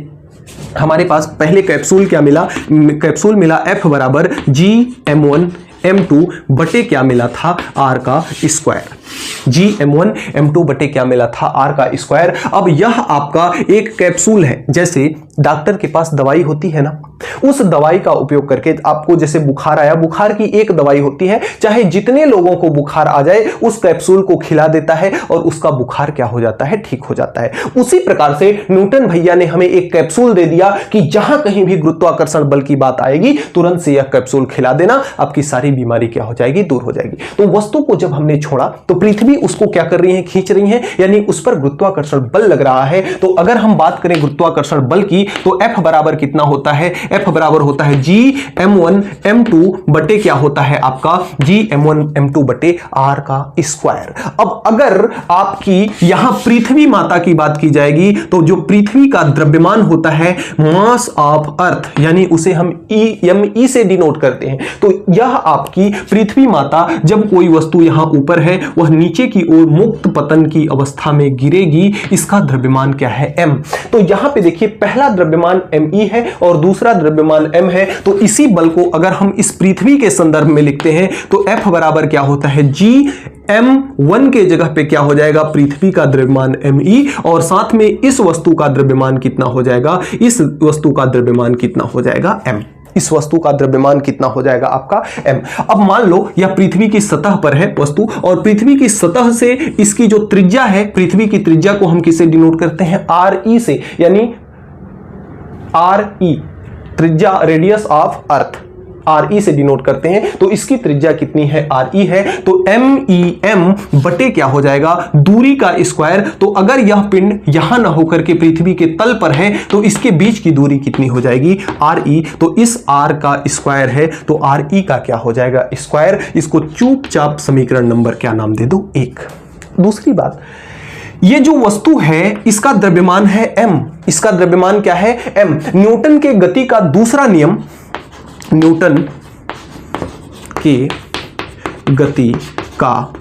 हमारे पास पहले कैप्सूल क्या मिला, कैप्सूल मिला F बराबर Gm1 M2 बटे क्या मिला था, R का स्क्वायर। Gm1 M2 बटे क्या मिला था, R का स्क्वायर। अब यह आपका एक कैप्सूल है। जैसे डॉक्टर के पास दवाई होती है ना, उस दवाई का उपयोग करके आपको जैसे बुखार आया, बुखार की एक दवाई होती है, चाहे जितने लोगों को बुखार आ जाए उस कैप्सूल को खिला देता है और उसका बुखार क्या हो जाता है, ठीक हो जाता है। उसी प्रकार से न्यूटन भैया ने हमें एक कैप्सूल दे दिया कि जहां कहीं भी गुरुत्वाकर्षण बल की बात आएगी तुरंत से यह कैप्सूल खिला देना, आपकी सारी बीमारी क्या हो जाएगी, दूर हो जाएगी। तो वस्तु को जब हमने छोड़ा तो पृथ्वी उसको क्या कर रही है, खींच रही है, यानी उस पर गुरुत्वाकर्षण बल लग रहा है। तो अगर हम बात करें गुरुत्वाकर्षण बल की तो F बराबर कितना होता है, F बराबर होता है Gm1 M2 बटे क्या होता है आपका, Gm1 M2 बटे R का स्क्वायर। अब अगर आपकी यहां पृथ्वी माता की बात की जाएगी तो जो पृथ्वी का द्रव्यमान होता है, मास ऑफ अर्थ, यानी उसे हम me से डिनोट करते हैं। तो यह आपकी पृथ्वी माता, जब कोई वस्तु यहां ऊपर है वह नीचे की ओर मुक्त पतन की अवस्था में गिरेगी, इसका द्रव्यमान क्या है, m। तो यहां पे देखिए पहला द्रव्यमान me है और दूसरा द्रव्यमान m है। तो इसी बल को अगर हम इस पृथ्वी के संदर्भ में लिखते हैं तो F बराबर क्या होता है, Gm1 के जगह पे क्या हो जाएगा, पृथ्वी का द्रव्यमान me, और साथ में इस वस्तु का द्रव्यमान कितना हो जाएगा, इस वस्तु का द्रव्यमान कितना हो जाएगा, m। इस वस्तु का द्रव्यमान कितना हो जाएगा आपका m। अब मान लो यह पृथ्वी की सतह पर है वस्तु, और पृथ्वी की सतह से इसकी जो त्रिज्या है, पृथ्वी की त्रिज्या को हम किससे डिनोट करते हैं, re से, यानी re त्रिज्या, रेडियस ऑफ अर्थ, RE से डिनोट करते हैं। तो इसकी त्रिज्या कितनी है, RE है। तो MEM बटे क्या हो जाएगा, दूरी का स्क्वायर। तो अगर यह पिंड यहां ना होकर के पृथ्वी के तल पर है तो इसके बीच की दूरी कितनी हो जाएगी, RE। तो इस R का स्क्वायर है तो RE का क्या हो जाएगा, स्क्वायर। इसको चुपचाप समीकरण नंबर क्या नाम दे दो, 1। दूसरी बात, ये जो वस्तु है इसका द्रव्यमान है m, इसका द्रव्यमान क्या है, m। न्यूटन के गति का दूसरा नियम, न्यूटन के गति का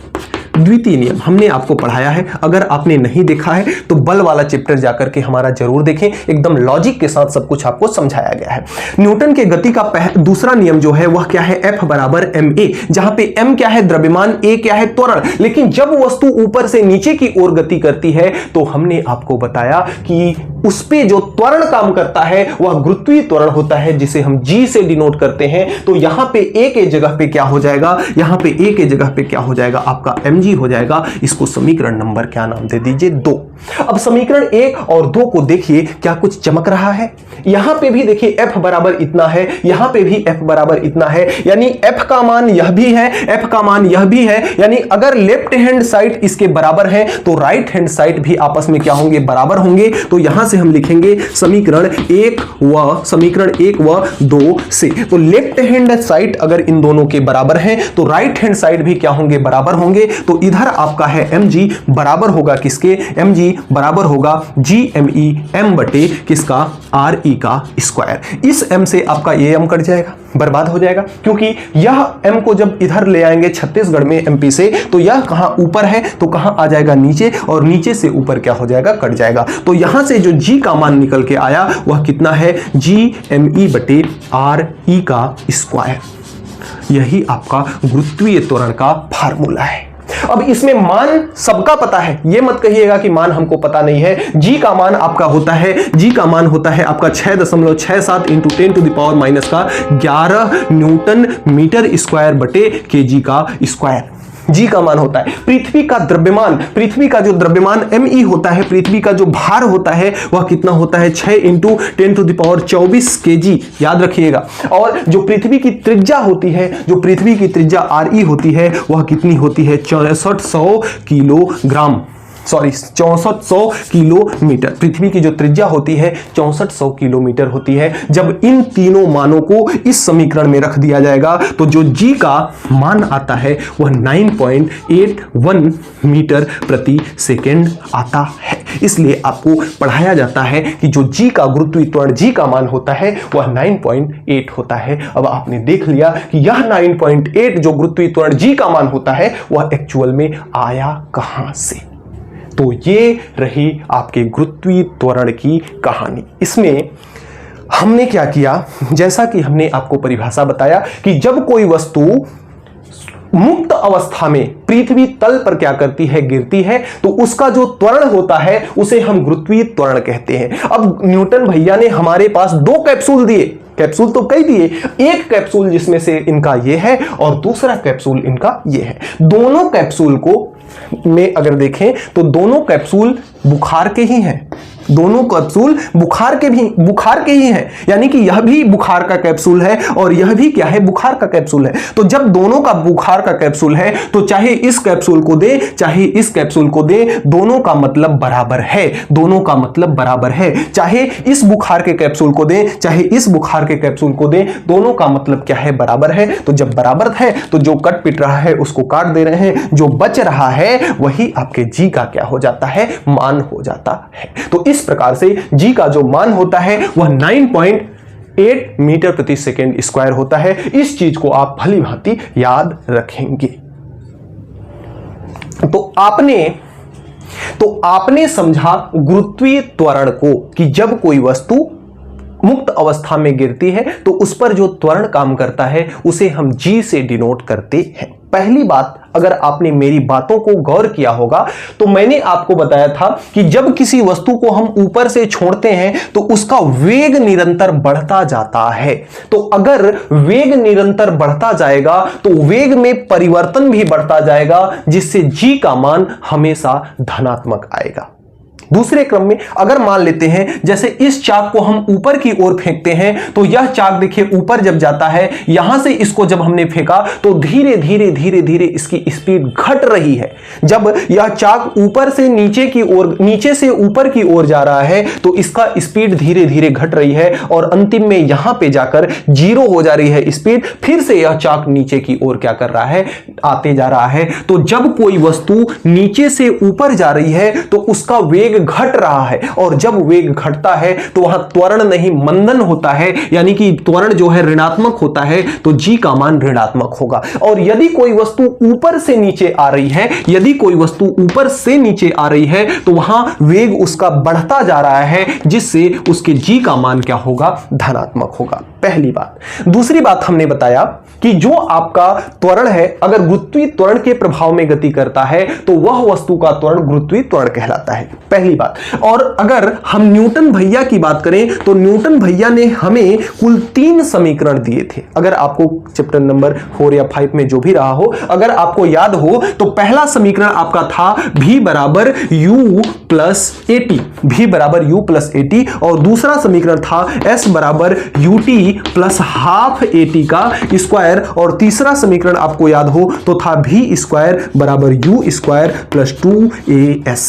द्वितीय नियम हमने आपको पढ़ाया है। अगर आपने नहीं देखा है तो बल वाला चैप्टर जाकर के हमारा जरूर देखें, एकदम लॉजिक के साथ सब कुछ आपको समझाया गया है। न्यूटन के गति का दूसरा नियम जो है वह क्या है, F बराबर ma, जहां पे m क्या है, द्रव्यमान, a क्या है, त्वरण। लेकिन जब वस्तु ऊपर से नीचे की ओर गति करती है तो हमने आपको बताया कि उस पे जो त्वरण काम करता है वह गुरुत्वीय त्वरण होता है, जिसे हम g से डिनोट करते हैं। तो यहां पे a के जगह पे क्या हो जाएगा, यहां पे a के जगह पे क्या हो जाएगा आपका mg हो जाएगा। इसको समीकरण नंबर क्या नाम दे दीजिए, 2। अब समीकरण 1 और 2 को देखिए क्या कुछ चमक रहा है। यहां पे भी देखिए F बराबर इतना है, यहां पे भी F बराबर इतना है, यानी F का मान यह भी है, F का मान यह भी है। यानी अगर लेफ्ट हैंड साइड इसके बराबर है तो राइट हैंड साइड भी आपस में क्या होंगे, बराबर होंगे। तो यहां से हम लिखेंगे समीकरण 1 व 2 से। तो लेफ्ट हैंड साइड अगर इन दोनों के बराबर है तो राइट हैंड साइड भी क्या होंगे, बराबर होंगे। तो इधर आपका है mg बराबर होगा किसके, mg बराबर होगा Gme m बटे किसका, re का स्क्वायर। इस m से आपका ये m कट जाएगा, बर्बाद हो जाएगा, क्योंकि यह m को जब इधर ले आएंगे छत्तीसगढ़ में MP से तो यह कहां ऊपर है तो कहां आ जाएगा, नीचे, और नीचे से ऊपर क्या हो जाएगा, कट जाएगा। तो यहां से जो g का मान निकल के आया वह कितना है, Gme बटे re का स्क्वायर। यही आपका गुरुत्वीय त्वरण का फार्मूला है। अब इसमें मान सबका पता है, ये मत कहिएगा कि मान हमको पता नहीं है। जी का मान आपका होता है, जी का मान होता है आपका 6.67 into 10 to the power minus का 11 न्यूटन मीटर स्क्वायर बटे केजी का स्क्वायर। जी का मान होता है। पृथ्वी का द्रव्यमान, पृथ्वी का जो द्रव्यमान me होता है, पृथ्वी का जो भार होता है वह कितना होता है, 6 into 10 to the power 24 kg, याद रखिएगा। और जो पृथ्वी की त्रिज्या होती है, जो पृथ्वी की त्रिज्या re होती है वह कितनी होती है, 6400 किलोग्राम। सॉरी 6400 किलोमीटर, पृथ्वी की जो त्रिज्या होती है 6400 किलोमीटर होती है। जब इन तीनों मानों को इस समीकरण में रख दिया जाएगा तो जो जी का मान आता है वह 9.81 मीटर प्रति सेकेंड आता है। इसलिए आपको पढ़ाया जाता है कि जो जी का गुरुत्वीय त्वरण जी का मान होता है वह 9.8 होता है। अब आपने देख लिया कि यह 9.8 जो गुरुत्वीय त्वरण जी का मान होता है वह एक्चुअल में आया कहां से। तो ये रही आपके गुरुत्वीय त्वरण की कहानी। इसमें हमने क्या किया, जैसा कि हमने आपको परिभाषा बताया कि जब कोई वस्तु मुक्त अवस्था में पृथ्वी तल पर क्या करती है, गिरती है, तो उसका जो त्वरण होता है उसे हम गुरुत्वीय त्वरण कहते हैं। अब न्यूटन भैया ने हमारे पास दो कैप्सूल दिए, कैप्सूल तो कई दिए, एक कैप्सूल जिसमें से इनका ये है और दूसरा कैप्सूल इनका ये है। दोनों कैप्सूल को में अगर देखें तो दोनों कैप्सूल बुखार के ही हैं, दोनों कैप्सूल बुखार के ही हैं, यानी कि यह भी बुखार का कैप्सूल है और यह भी क्या है, बुखार का कैप्सूल है। तो जब दोनों का बुखार का कैप्सूल है तो चाहे इस कैप्सूल को दे चाहे इस कैप्सूल को दे, दोनों का मतलब बराबर है, दोनों का मतलब बराबर है। चाहे इस बुखार के कैप्सूल को दे चाहे इस बुखार के कैप्सूल को दे, दोनों का मतलब क्या है, बराबर है। तो जब बराबर है तो जो कट पिट रहा है उसको काट दे रहे हैं, जो बच रहा है वही आपके जी का क्या हो जाता है, मान हो जाता है। तो इस प्रकार से जी का जो मान होता है वह 9.8 मीटर प्रति सेकेंड स्क्वायर होता है। इस चीज को आप भली भांति याद रखेंगे। तो आपने समझा गुरुत्वीय त्वरण को कि जब कोई वस्तु मुक्त अवस्था में गिरती है तो उस पर जो त्वरण काम करता है उसे हम जी से डिनोट करते हैं। पहली बात, अगर आपने मेरी बातों को गौर किया होगा तो मैंने आपको बताया था कि जब किसी वस्तु को हम ऊपर से छोड़ते हैं तो उसका वेग निरंतर बढ़ता जाता है। तो अगर वेग निरंतर बढ़ता जाएगा तो वेग में परिवर्तन भी बढ़ता जाएगा, जिससे जी का मान हमेशा धनात्मक आएगा। दूसरे क्रम में अगर मान लेते हैं जैसे इस चाक को हम ऊपर की ओर फेंकते हैं तो यह चाक देखिए ऊपर जब जाता है, यहां से इसको जब हमने फेंका तो धीरे धीरे धीरे धीरे इसकी स्पीड घट रही है। जब यह चाक ऊपर से नीचे की ओर, नीचे से ऊपर की ओर जा रहा है तो इसका स्पीड धीरे धीरे घट रही है और अंतिम में यहां पे जाकर जीरो हो जा रही है स्पीड। फिर से यह चाक नीचे की ओर क्या कर रहा है, आते जा रहा है। तो जब कोई वस्तु नीचे से ऊपर जा रही है तो उसका वेग घट रहा है, और जब वेग घटता है तो वहां त्वरण नहीं मंदन होता है, यानी कि त्वरण जो है ऋणात्मक होता है, तो जी का मान ऋणात्मक होगा। और यदि कोई वस्तु ऊपर से नीचे आ रही है, यदि कोई वस्तु ऊपर से नीचे आ रही है तो वहां वेग उसका बढ़ता जा रहा है, जिससे उसके जी का मान क्या होगा, धनात्मक होगा। पहली बात। दूसरी बात हमने बताया कि जो आपका त्वरण है अगर गुरुत्वीय त्वरण के प्रभाव में गति करता है तो वह वस्तु का त्वरण गुरुत्वीय त्वरण कहलाता है, पहली बात। और अगर हम न्यूटन भैया की बात करें तो न्यूटन भैया ने हमें कुल 3 समीकरण दिए थे। अगर आपको चैप्टर नंबर 4 या 5 में जो भी रहा हो, अगर आपको याद हो तो पहला समीकरण आपका था v बराबर u प्लस एटी, v बराबर u प्लस एटी, और दूसरा समीकरण था s बराबर ut प्लस हाफ एटी का स्क्वायर, और तीसरा समीकरण आपको याद हो तो था v स्क्वायर बराबर u स्क्वायर प्लस 2as।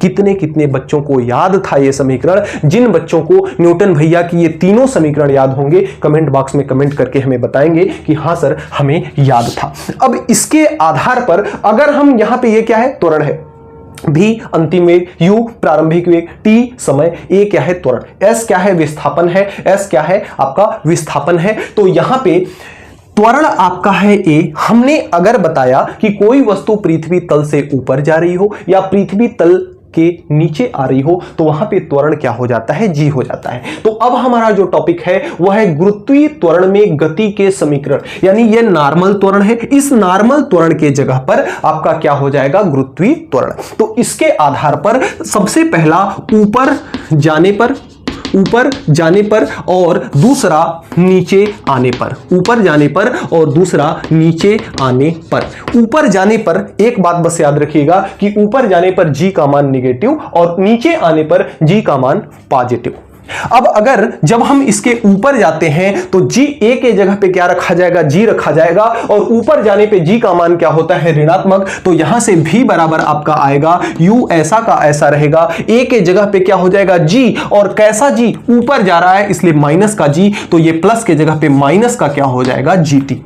कितने कितने बच्चों को याद था ये समीकरण? जिन बच्चों को न्यूटन भैया की ये तीनों समीकरण याद होंगे कमेंट बॉक्स में कमेंट करके हमें बताएंगे कि हां सर हमें याद था। अब इसके आधार पर अगर हम यहां पे ये क्या है, त्वरण है, v अंतिम वेग, u प्रारंभिक वेग, t समय, a क्या है, त्वरण, s क्या है, विस्थापन है, s क्या है, आपका विस्थापन है। तो यहां पे त्वरण आपका है a। हमने अगर बताया कि कोई वस्तु पृथ्वी तल से ऊपर जा रही हो या पृथ्वी तल के नीचे आ रही हो तो वहां पे त्वरण क्या हो जाता है, जी हो जाता है। तो अब हमारा जो टॉपिक है वह है गुरुत्वीय त्वरण में गति के समीकरण, यानी ये नॉर्मल त्वरण है, इस नॉर्मल त्वरण के जगह पर आपका क्या हो जाएगा, गुरुत्वीय त्वरण। तो इसके आधार पर सबसे पहला ऊपर जाने पर और दूसरा नीचे आने पर, ऊपर जाने पर और दूसरा नीचे आने पर। ऊपर जाने पर एक बात बस याद रखिएगा कि ऊपर जाने पर जी का मान निगेटिव और नीचे आने पर जी का मान पॉजिटिव अब अगर जब हम इसके ऊपर जाते हैं तो जी ए के जगह पे क्या रखा जाएगा, जी रखा जाएगा, और ऊपर जाने पे जी का मान क्या होता है, ऋणात्मक। तो यहां से भी बराबर आपका आएगा यू ऐसा का ऐसा रहेगा, ए के जगह पे क्या हो जाएगा जी, और कैसा जी, ऊपर जा रहा है इसलिए माइनस का जी, तो ये प्लस के जगह पे माइनस का क्या हो जाएगा, जी टी।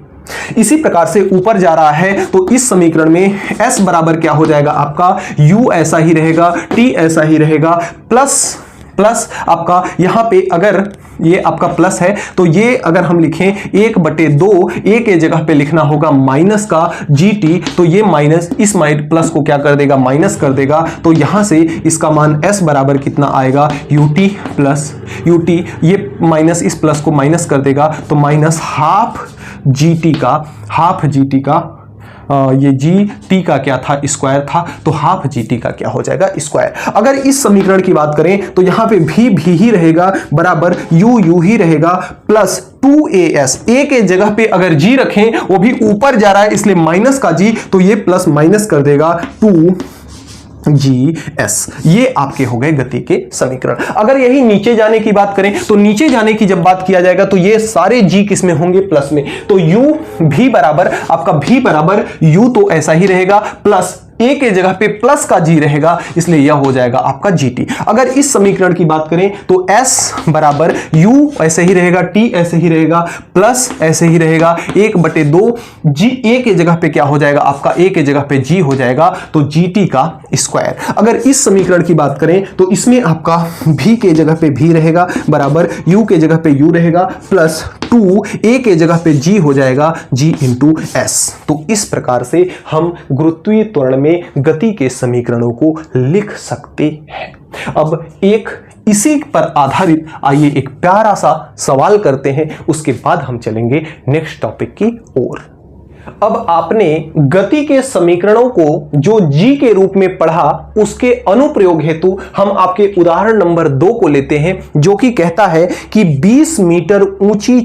इसी प्रकार से ऊपर जा रहा है तो इस समीकरण में s बराबर क्या हो जाएगा आपका, u ऐसा ही रहेगा, t ऐसा ही रहेगा, प्लस प्लस आपका यहां पे अगर ये आपका प्लस है तो ये अगर हम लिखें 1/2, ए के जगह पे लिखना होगा माइनस का जी टी, तो ये माइनस इस प्लस को क्या कर देगा, माइनस कर देगा। तो यहां से इसका मान s बराबर कितना आएगा, U T plus U T, ये माइनस इस प्लस को माइनस कर देगा, तो माइनस हाफ जी टी का ये जी टी का क्या था, स्क्वायर था, तो हाफ जी टी का क्या हो जाएगा, स्क्वायर। अगर इस समीकरण की बात करें तो यहां पे भी ही रहेगा बराबर यू ही रहेगा प्लस 2as, ए के जगह पे अगर जी रखें वो भी ऊपर जा रहा है इसलिए माइनस का जी, तो ये प्लस माइनस कर देगा 2GS। ये आपके हो गए गति के समीकरण। अगर यही नीचे जाने की बात करें तो नीचे जाने की जब बात किया जाएगा तो ये सारे जी किस में होंगे, प्लस में। तो u भी बराबर आपका भी बराबर u तो ऐसा ही रहेगा प्लस ए के जगह पे प्लस का जी रहेगा इसलिए यह हो जाएगा आपका जीटी। अगर इस समीकरण की बात करें तो s बराबर u ऐसे ही रहेगा, t ऐसे ही रहेगा, प्लस ऐसे ही रहेगा 1/2 जी, ए के जगह पे क्या हो जाएगा आपका, ए के जगह पे जी हो जाएगा, तो जीटी का स्क्वायर। अगर इस समीकरण की बात करें तो इसमें आपका भी के जगह पे भी रहेगा बराबर u के जगह पे u रहेगा प्लस 2, ए के जगह पे जी हो जाएगा g इंटू एस। तो इस प्रकार से हम गुरुत्वीय त्वरण में गति के समीकरणों को लिख सकते हैं। अब एक इसी पर आधारित आइए एक प्यारा सा सवाल करते हैं, उसके बाद हम चलेंगे नेक्स्ट टॉपिक की ओर। अब आपने गति के समीकरणों को जो जी के रूप में पढ़ा, उसके अनुप्रयोग हेतु हम आपके उदाहरण नंबर 2 को लेते हैं, जो कि कहता है कि 20 मीटर ऊंची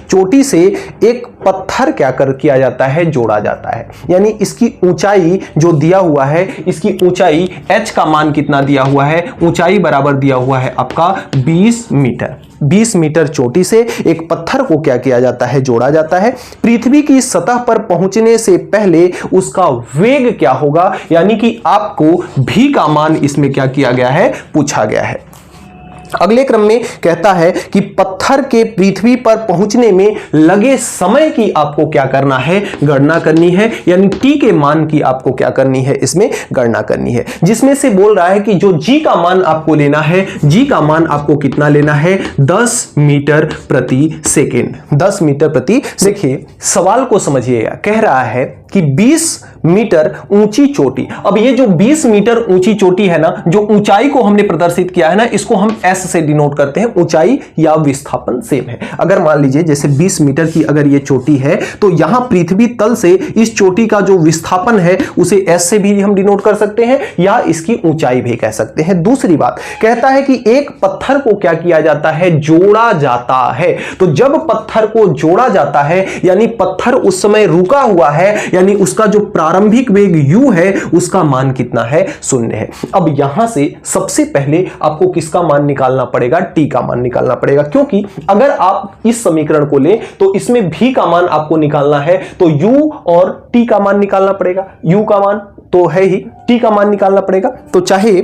चोटी से एक पत्थर क्या किया जाता है, जोड़ा जाता है। यानी इसकी ऊंचाई जो दिया हुआ है, इसकी ऊंचाई h का मान कितना दिया हुआ है, ऊंचाई बराबर दिया हुआ है आपका 20 मीटर चोटी से एक पत्थर को क्या किया जाता है, जोड़ा जाता है। पृथ्वी की सतह पर पहुंचने से पहले उसका वेग क्या होगा, यानी कि आपको भी का मान इसमें क्या किया गया है, पूछा गया है। अगले क्रम में कहता है कि पत्थर के पृथ्वी पर पहुंचने में लगे समय की आपको क्या करना है, गणना करनी है। यानी टी के मान की आपको क्या करनी है, इसमें गणना करनी है। जिसमें से बोल रहा है कि जो जी का मान आपको लेना है, जी का मान आपको कितना लेना है, 10 मीटर प्रति सेकेंड। 10 मीटर प्रति। देखिए सवाल को समझिएगा, कह रहा है कि 20 मीटर ऊंची चोटी। अब ये जो 20 मीटर ऊंची चोटी है ना, जो ऊंचाई को हमने प्रदर्शित किया है ना, इसको हम एस से डिनोट करते हैं। ऊंचाई या विस्थापन सेम है। अगर मान लीजिए जैसे 20 मीटर की अगर ये चोटी है तो यहां पृथ्वी तल से इस चोटी का जो विस्थापन है उसे एस से भी हम डिनोट कर सकते हैं या इसकी ऊंचाई भी कह सकते हैं। दूसरी बात कहता है कि एक पत्थर को क्या किया जाता है, जोड़ा जाता है। तो जब पत्थर को जोड़ा जाता है यानी पत्थर उस समय रुका हुआ है, यानी उसका जो प्रारंभिक वेग u है उसका मान कितना है, 0 है। अब यहां से सबसे पहले आपको किसका मान निकालना पड़ेगा, t का मान निकालना पड़ेगा, क्योंकि अगर आप इस समीकरण को लें तो इसमें v का मान आपको निकालना है तो u और t का मान निकालना पड़ेगा। u का मान तो है ही, t का मान निकालना पड़ेगा। तो चाहे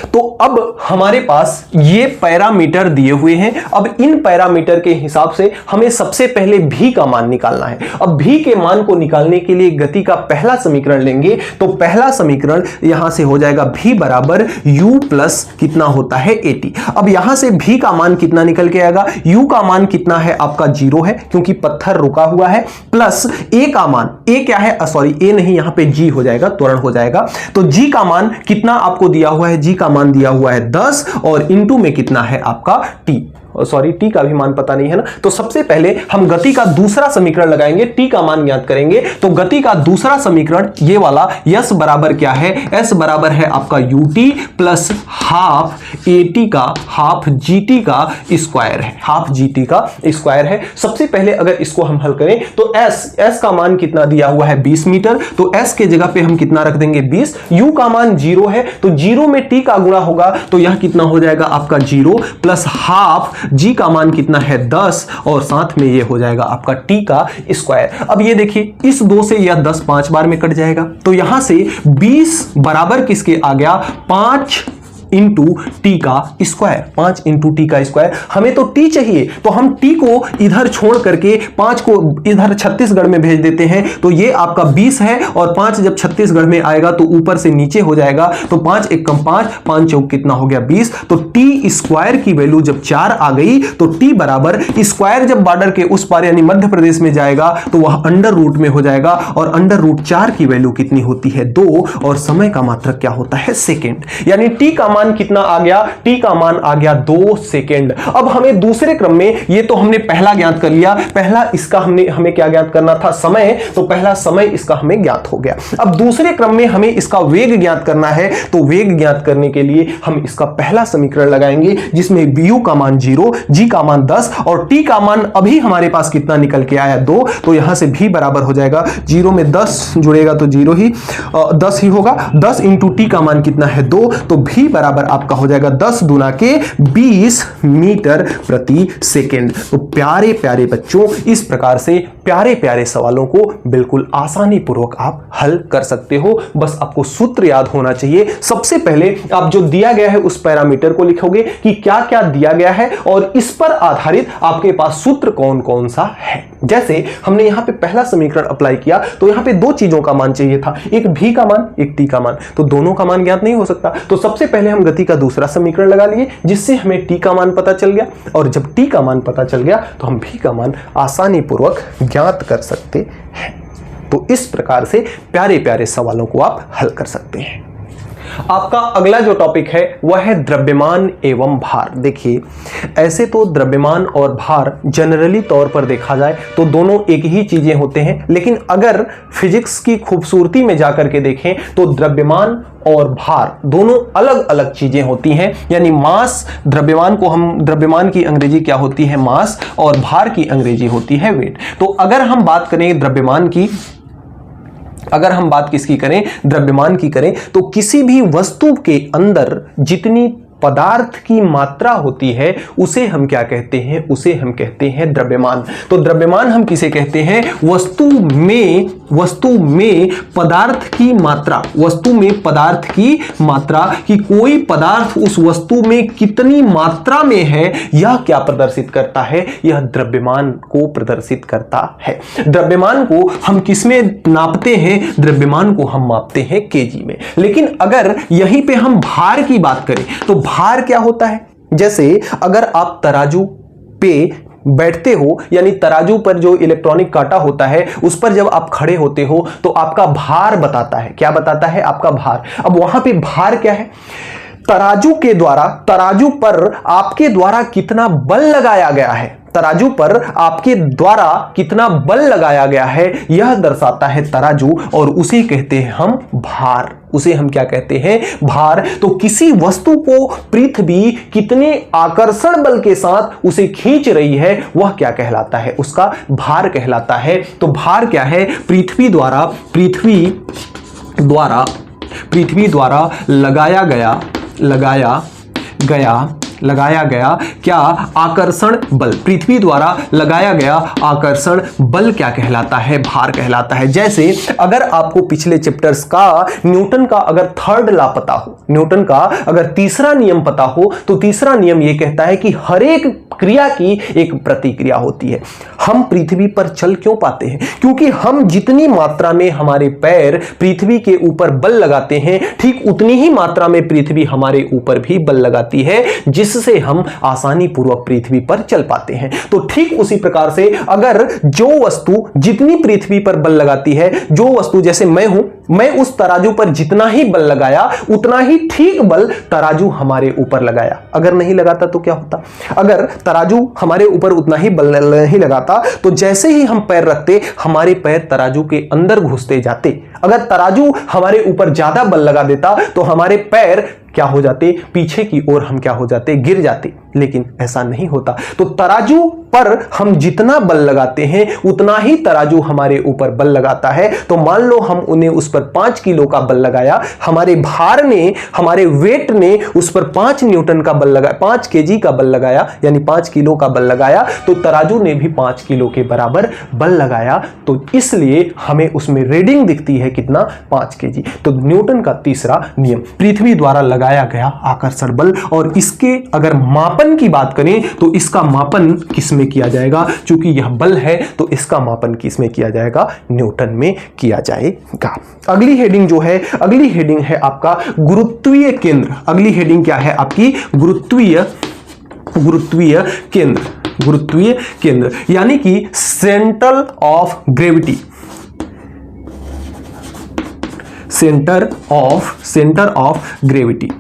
तो अब हमारे पास ये पैरामीटर दिए हुए हैं। अब इन पैरामीटर के हिसाब से हमें सबसे पहले भी का मान निकालना है। अब भी के मान को निकालने के लिए गति का पहला समीकरण लेंगे। तो पहला समीकरण यहां से हो जाएगा भी बराबर u प्लस कितना होता है 80। अब यहां से भी का मान कितना निकल के आएगा, u का मान कितना है आपका 0 है क्योंकि पत्थर रुका हुआ है, प्लस a का मान, a क्या है, सॉरी a नहीं, यहां पे g हो जाएगा, त्वरण हो जाएगा। तो g का मान कितना आपको दिया हुआ है, g का मान दिया हुआ है 10 और इनटू में कितना है आपका t। सॉरी टी का भी मान पता नहीं है ना, तो सबसे पहले हम गति का दूसरा समीकरण लगाएंगे, टी का मान ज्ञात करेंगे। तो गति का दूसरा समीकरण ये वाला, यस बराबर क्या है, एस बराबर है आपका यूटी प्लस हाफ एटी का हाफ जीटी का स्क्वायर है, हाफ जीटी का स्क्वायर है। सबसे पहले अगर इसको हम हल करें तो एस का मान कितना दिया हुआ है 20 मीटर, तो एस के जगह पे हम कितना रख देंगे 20, यू का मान 0 है तो 0 में टी का गुणा होगा तो यह कितना हो जाएगा आपका 0 प्लस हाफ जी का मान कितना है 10 और साथ में ये हो जाएगा आपका टी का स्क्वायर। अब ये देखिए इस 2 से यह 10 5 बार में कट जाएगा तो यहां से 20 बराबर किसके आ गया 5 इंटू टी का स्क्वायर, 5 इंटू टी का स्क्वायर। हमें तो टी चाहिए तो हम टी को इधर छोड़ करके 5 को इधर छत्तीसगढ़ में भेज देते हैं, तो ये आपका 20 है और 5 जब छत्तीसगढ़ में आएगा तो ऊपर से नीचे हो जाएगा, तो 5 एक कम 5, 5 चौक कितना हो गया 20। तो टी स्क्वायर की वैल्यू जब 4 आ गई तो टी बराबर स्क्वायर जब बॉर्डर के उस पार यानी मध्य प्रदेश में जाएगा तो वह अंडर रूट में हो जाएगा और अंडर रूट 4 की वैल्यू कितनी होती है 2 और समय का मात्रक क्या होता है सेकेंड, यानी टी का मान कितना आ गया, टी का मान आ गया 2 सेकेंड। अब हमें दूसरे क्रम में, ये तो हमने पहला ज्ञात कर लिया, पहला इसका हमें क्या ज्ञात करना था समय, तो पहला समय इसका हमें ज्ञात हो गया। अब दूसरे क्रम में हमें इसका वेग ज्ञात करना है, तो वेग ज्ञात करने के लिए हम इसका पहला समीकरण लगाएंगे जिसमें u का मान 0, g का मान 10 और t का मान अभी हमारे पास कितना निकल के आया 2, तो यहां से v बराबर हो जाएगा 0 में 10 जुड़ेगा तो 0 ही 10 ही होगा, 10 इंटू टी का मान कितना है 2, तो v बराबर आपका हो जाएगा 10 दूना के 20 मीटर प्रति सेकेंड। तो प्यारे प्यारे बच्चों इस प्रकार से प्यारे प्यारे सवालों को बिल्कुल आसानी पूर्वक आप हल कर सकते हो, बस आपको सूत्र याद होना चाहिए। सबसे पहले आप जो दिया गया है उस पैरामीटर को लिखोगे कि क्या क्या दिया गया है और इस पर आधारित आपके पास सूत्र कौन कौन सा है। जैसे हमने यहां पे पहला समीकरण अप्लाई किया तो यहां पे 2 चीजों का मान चाहिए था, एक v का मान एक t का मान, तो दोनों का मान ज्ञात नहीं हो सकता, तो सबसे पहले हम गति का दूसरा समीकरण लगा लिए जिससे हमें t का मान पता चल गया और जब t का मान पता चल गया तो हम v का मान आसानी पूर्वक ज्ञात कर सकते हैं। तो इस प्रकार से प्यारे प्यारे सवालों को आप हल कर सकते हैं। आपका अगला जो टॉपिक है वह है द्रव्यमान एवं भार। देखिए ऐसे तो द्रव्यमान और भार जनरली तौर पर देखा जाए तो दोनों एक ही चीजें होते हैं, लेकिन अगर फिजिक्स की खूबसूरती में जाकर के देखें तो द्रव्यमान और भार दोनों अलग अलग चीजें होती हैं, यानी मास, द्रव्यमान की अंग्रेजी क्या होती है मास और भार की अंग्रेजी होती है वेट। तो अगर हम बात करें द्रव्यमान की, अगर हम बात किसकी करें द्रव्यमान की करें, तो किसी भी वस्तु के अंदर जितनी पदार्थ की मात्रा होती है उसे हम क्या कहते हैं, उसे हम कहते हैं द्रव्यमान। तो द्रव्यमान हम किसे कहते हैं, वस्तु में पदार्थ की मात्रा, वस्तु में पदार्थ की मात्रा कि कोई पदार्थ उस वस्तु में कितनी मात्रा में है यह क्या प्रदर्शित करता है, यह द्रव्यमान को प्रदर्शित करता है। द्रव्यमान को हम किसमें नापते हैं, द्रव्यमान को हम मापते हैं केजी में। लेकिन अगर यहीं पे हम भार की बात करें तो भार क्या होता है, जैसे अगर आप तराजू पे बैठते हो, यानी तराजू पर जो इलेक्ट्रॉनिक कांटा होता है उस पर जब आप खड़े होते हो तो आपका भार बताता है, क्या बताता है आपका भार। अब वहां पे भार क्या है, तराजू के द्वारा, तराजू पर आपके द्वारा कितना बल लगाया गया है, तराजू पर आपके द्वारा कितना बल लगाया गया है यह दर्शाता है तराजू और उसे कहते हैं हम भार, उसे हम क्या कहते हैं भार। तो किसी वस्तु को पृथ्वी कितने आकर्षण बल के साथ उसे खींच रही है वह क्या कहलाता है, उसका भार कहलाता है। तो भार क्या है, पृथ्वी द्वारा लगाया गया क्या आकर्षण बल, पृथ्वी द्वारा लगाया गया आकर्षण बल क्या कहलाता है, भार कहलाता है। जैसे अगर आपको पिछले चैप्टर्स का न्यूटन का अगर थर्ड लॉ पता हो, न्यूटन का अगर तीसरा नियम पता हो, तो तीसरा नियम यह कहता है कि हर एक क्रिया की एक प्रतिक्रिया होती है। हम पृथ्वी पर चल क्यों पाते हैं, क्योंकि हम जितनी मात्रा में हमारे पैर पृथ्वी के ऊपर बल लगाते हैं ठीक उतनी ही मात्रा में पृथ्वी हमारे ऊपर भी बल लगाती है, जिस जिससे हम आसानी पूर्वक पृथ्वी पर चल पाते हैं। तो ठीक उसी प्रकार से अगर जो वस्तु जितनी पृथ्वी पर बल लगाती है, जो वस्तु जैसे मैं हूं, मैं उस तराजू पर जितना ही बल लगाया उतना ही ठीक बल तराजू हमारे ऊपर लगाया। अगर नहीं लगाता तो क्या होता? अगर तराजू हमारे ऊपर उतना ही बल नहीं लगाता तो जैसे ही हम पैर रखते हमारे पैर तराजू के अंदर घुसते जाते। अगर तराजू हमारे ऊपर ज्यादा बल लगा देता तो हमारे पैर क्या हो जाते? पीछे की ओर हम क्या हो जाते? गिर जाते। लेकिन ऐसा नहीं होता। तो तराजू पर हम जितना बल लगाते हैं उतना ही तराजू हमारे ऊपर बल लगाता है। तो मान लो हम उन्हें उस पर 5 किलो का बल लगाया, हमारे भार ने, हमारे वेट ने उस पर 5 न्यूटन का बल लगाया, 5 केजी का बल लगाया, यानी 5 किलो का बल लगाया, तो तराजू ने भी 5 किलो के बराबर बल लगाया। तो इसलिए हमें उसमें रीडिंग दिखती है कितना? 5 केजी। तो न्यूटन का तीसरा नियम, पृथ्वी द्वारा लगाया गया आकर्षण बल। और इसके अगर मापन की बात करें तो इसका मापन किस में किया जाएगा? चूंकि यह बल है तो इसका मापन किस में किया जाएगा? न्यूटन में किया जाएगा। अगली हेडिंग जो है, अगली हेडिंग है आपका गुरुत्वीय केंद्र। अगली हेडिंग क्या है आपकी? गुरुत्वीय केंद्र। गुरुत्वीय केंद्र यानी कि centre of gravity. Centre of gravity.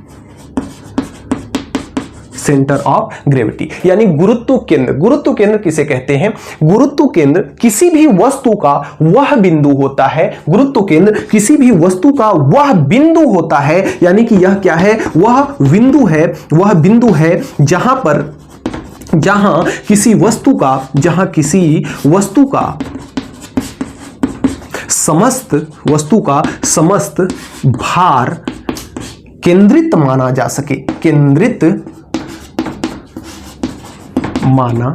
Centre of gravity यानी गुरुत्व केंद्र। गुरुत्व केंद्र किसे कहते हैं? गुरुत्व केंद्र किसी भी वस्तु का वह बिंदु होता है। गुरुत्व केंद्र किसी भी वस्तु का वह बिंदु होता है, यानी कि यह क्या है? वह बिंदु है, वह बिंदु है जहां किसी वस्तु का समस्त भार केंद्रित माना जा सके। केंद्रित माना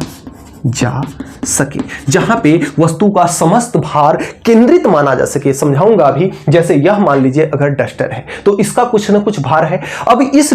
जा सके, जहां पे वस्तु का समस्त भार केंद्रित माना जा सके। समझाऊंगा अभी। जैसे यह मान लीजिए अगर डस्टर है तो इसका कुछ ना कुछ भार है। अब इस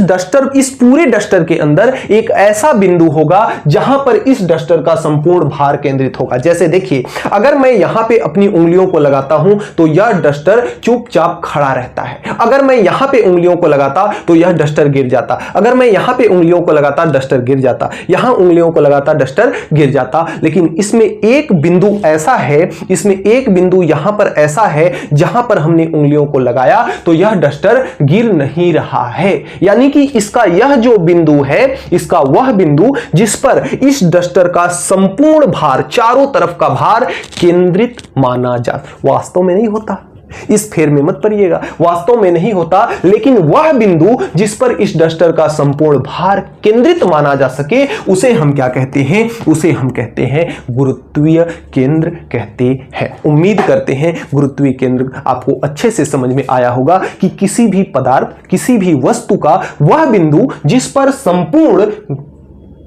पूरे डस्टर के अंदर एक ऐसा बिंदु होगा जहां पर इस डस्टर का संपूर्ण भार केंद्रित होगा। जैसे देखिए, अगर मैं यहां पे अपनी उंगलियों को लगाता हूं तो यह डस्टर चुपचाप खड़ा रहता है। अगर मैं यहां पे उंगलियों को लगाता तो यह डस्टर गिर जाता। अगर मैं यहां पे उंगलियों को लगाता डस्टर गिर जाता, यहां उंगलियों को लगाता डस्टर गिर जाता। लेकिन इसमें एक बिंदु ऐसा है, इसमें एक बिंदु यहां पर ऐसा है जहां पर हमने उंगलियों को लगाया तो यह डस्टर गिर नहीं रहा है। यानी कि इसका यह जो बिंदु है, इसका वह बिंदु जिस पर इस डस्टर का संपूर्ण भार, चारों तरफ का भार केंद्रित माना जा। वास्तव में नहीं होता, इस फेर में मत पड़िएगा, वास्तव में नहीं होता। लेकिन वह बिंदु जिस पर इस डस्टर का संपूर्ण भार केंद्रित माना जा सके उसे हम क्या कहते हैं? उसे हम कहते हैं गुरुत्वीय केंद्र कहते हैं। उम्मीद करते हैं गुरुत्वीय केंद्र आपको अच्छे से समझ में आया होगा कि किसी भी पदार्थ, किसी भी वस्तु का वह बिंदु जिस पर संपूर्ण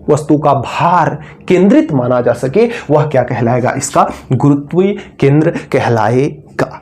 वस्तु का भार केंद्रित माना जा सके वह क्या कहलाएगा? इसका गुरुत्वीय केंद्र कहलाएगा।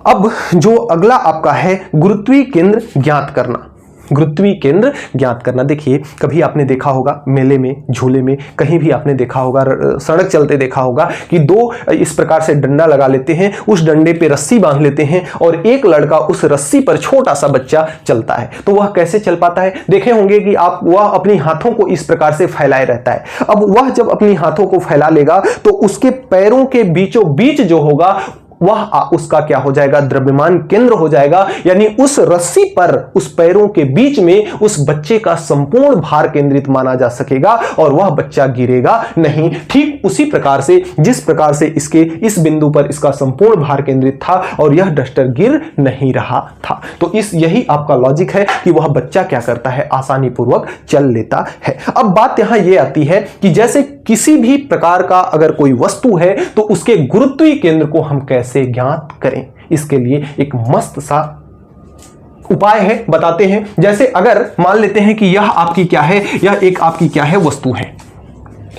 अब जो अगला आपका है गुरुत्वीय केंद्र ज्ञात करना। गुरुत्वीय केंद्र ज्ञात करना। देखिए, कभी आपने देखा होगा मेले में, झूले में, कहीं भी आपने देखा होगा, सड़क चलते देखा होगा कि दो इस प्रकार से डंडा लगा लेते हैं, उस डंडे पे रस्सी बांध लेते हैं और एक लड़का उस रस्सी पर, छोटा सा बच्चा चलता है। तो वह कैसे चल पाता है? देखे होंगे कि आप, वह अपनी हाथों को इस प्रकार से फैलाए रहता है। अब वह जब अपनी हाथों को फैला लेगा तो उसके पैरों के बीचों बीच जो होगा वह उसका क्या हो जाएगा? द्रव्यमान केंद्र हो जाएगा। यानी उस रस्सी पर, उस पैरों के बीच में उस बच्चे का संपूर्ण भार केंद्रित माना जा सकेगा और वह बच्चा गिरेगा नहीं। ठीक उसी प्रकार से जिस प्रकार से इसके इस बिंदु पर इसका संपूर्ण भार केंद्रित था और यह डस्टर गिर नहीं रहा था। तो यही आपका लॉजिक है कि वह बच्चा क्या करता है? आसानी पूर्वक चल लेता है। अब बात यहां यह आती है कि जैसे किसी भी प्रकार का अगर कोई वस्तु है तो उसके गुरुत्वीय केंद्र को हम कैसे ज्ञात करें? इसके लिए एक मस्त सा उपाय है, बताते हैं। जैसे अगर मान लेते हैं कि यह आपकी क्या है? यह एक आपकी क्या है? वस्तु है।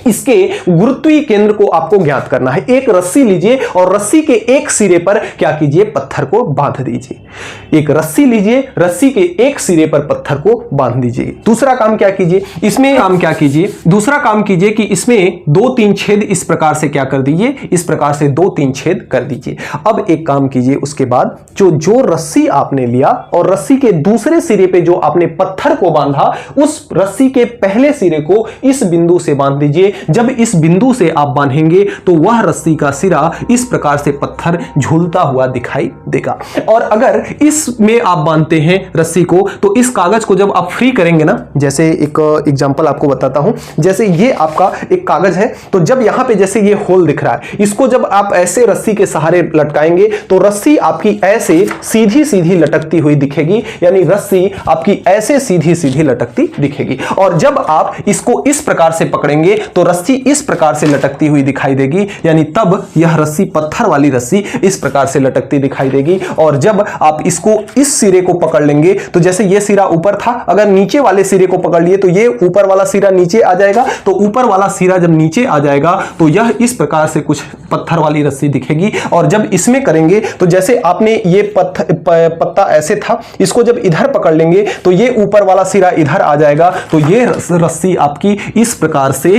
इसके गुरुत्वीय केंद्र को आपको ज्ञात करना है। एक रस्सी लीजिए और रस्सी के एक सिरे पर क्या कीजिए, पत्थर को बांध दीजिए। एक रस्सी लीजिए, रस्सी के एक सिरे पर पत्थर को बांध दीजिए। दूसरा काम क्या कीजिए, इसमें काम क्या कीजिए, दूसरा काम कीजिए कि इसमें 2-3 छेद इस प्रकार से क्या कर दीजिए, इस प्रकार से 2-3 छेद कर दीजिए। अब एक काम कीजिए, उसके बाद जो रस्सी आपने लिया और रस्सी के दूसरे सिरे पे जो आपने पत्थर को बांधा, उस रस्सी के पहले सिरे को इस बिंदु से बांध दीजिए। जब इस बिंदु से आप बांधेंगे तो वह रस्सी का सिरा इस प्रकार से पत्थर झूलता हुआ दिखाई देगा। और अगर इसमें आप बांधते हैं रस्सी को, तो इस कागज को जब आप फ्री करेंगे ना, जैसे एक एग्जांपल आपको बताता हूं, जैसे ये आपका एक कागज है, तो जब यहां पे जैसे ये होल दिख रहा है, इसको जब आप ऐसे रस्सी के सहारे लटकाएंगे तो रस्सी आपकी ऐसे सीधी सीधी लटकती हुई दिखेगी, यानी रस्सी आपकी ऐसे सीधी सीधी लटकती दिखेगी। और जब आप इसको इस प्रकार से पकड़ेंगे तो रस्सी इस प्रकार से लटकती हुई दिखाई देगी, यानी तब यह रस्सी, पत्थर वाली रस्सी इस प्रकार से लटकती दिखाई देगी। और जब आप इसको इस सिरे को पकड़ लेंगे तो जैसे ये सिरा ऊपर था, अगर नीचे वाले सिरे को पकड़ लिए तो ये ऊपर वाला सिरा नीचे आ जाएगा, तो ऊपर वाला सिरा जब नीचे आ जाएगा तो यह इस प्रकार से कुछ पत्थर वाली रस्सी दिखेगी। और जब इसमें करेंगे तो जैसे आपने ये पत्ता ऐसे था, इसको जब इधर पकड़ लेंगे तो ये ऊपर वाला सिरा इधर आ जाएगा, तो ये रस्सी आपकी इस प्रकार से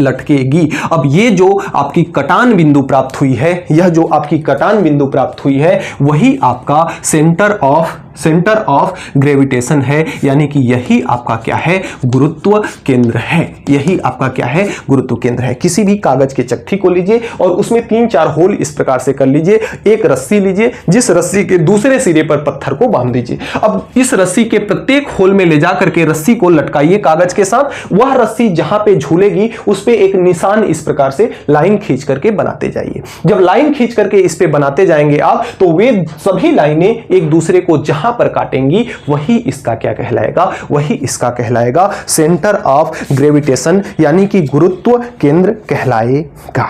लटकेगी। अब ये जो आपकी कटान बिंदु प्राप्त हुई है, यह जो आपकी कटान बिंदु प्राप्त हुई है, वही आपका सेंटर ऑफ ग्रेविटेशन है, यानी कि यही आपका क्या है, गुरुत्व केंद्र है। यही आपका क्या है, गुरुत्व केंद्र है। किसी भी कागज के चक्ठी को लीजिए और उसमें 3-4 होल इस प्रकार से कर लीजिए। एक रस्सी लीजिए, जिस रस्सी के दूसरे सिरे पर पत्थर को बांध दीजिए। अब इस रस्सी के प्रत्येक होल में ले जाकर के रस्सी को लटकाइए कागज के साथ। वह रस्सी जहां पे झूलेगी उस पे एक निशान इस प्रकार से लाइन खींच करके बनाते जाइए। जब लाइन खींच करके इस पे बनाते जाएंगे आप, तो वे सभी लाइनें एक दूसरे को जहां पर काटेंगी, वही इसका क्या कहलाएगा, वही इसका कहलाएगा सेंटर ऑफ ग्रेविटेशन, यानी कि गुरुत्व केंद्र कहलाएगा।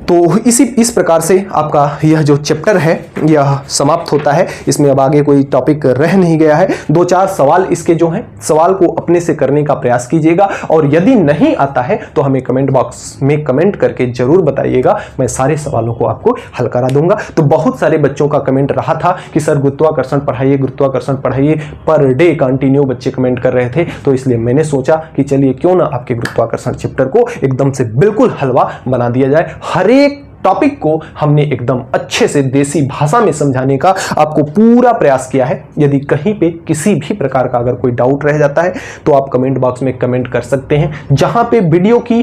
तो इस प्रकार से आपका यह जो चैप्टर है यह समाप्त होता है। इसमें अब आगे कोई टॉपिक रह नहीं गया है। 2-4 सवाल इसके जो हैं, सवाल को अपने से करने का प्रयास कीजिएगा, और यदि नहीं आता है तो हमें कमेंट बॉक्स में कमेंट करके जरूर बताइएगा। मैं सारे सवालों को आपको हल करा दूंगा। तो बहुत सारे बच्चों का कमेंट रहा था कि सर गुरुत्वाकर्षण पढ़ाइए, गुरुत्वाकर्षण पढ़ाइए, पर डे कंटिन्यू बच्चे कमेंट कर रहे थे। तो इसलिए मैंने सोचा कि चलिए क्यों ना आपके गुरुत्वाकर्षण चैप्टर को एकदम से बिल्कुल हलवा बना दिया जाए। हर एक टॉपिक को हमने एकदम अच्छे से देसी भाषा में समझाने का आपको पूरा प्रयास किया है। यदि कहीं पे किसी भी प्रकार का अगर कोई डाउट रह जाता है तो आप कमेंट बॉक्स में कमेंट कर सकते हैं। जहां पे वीडियो की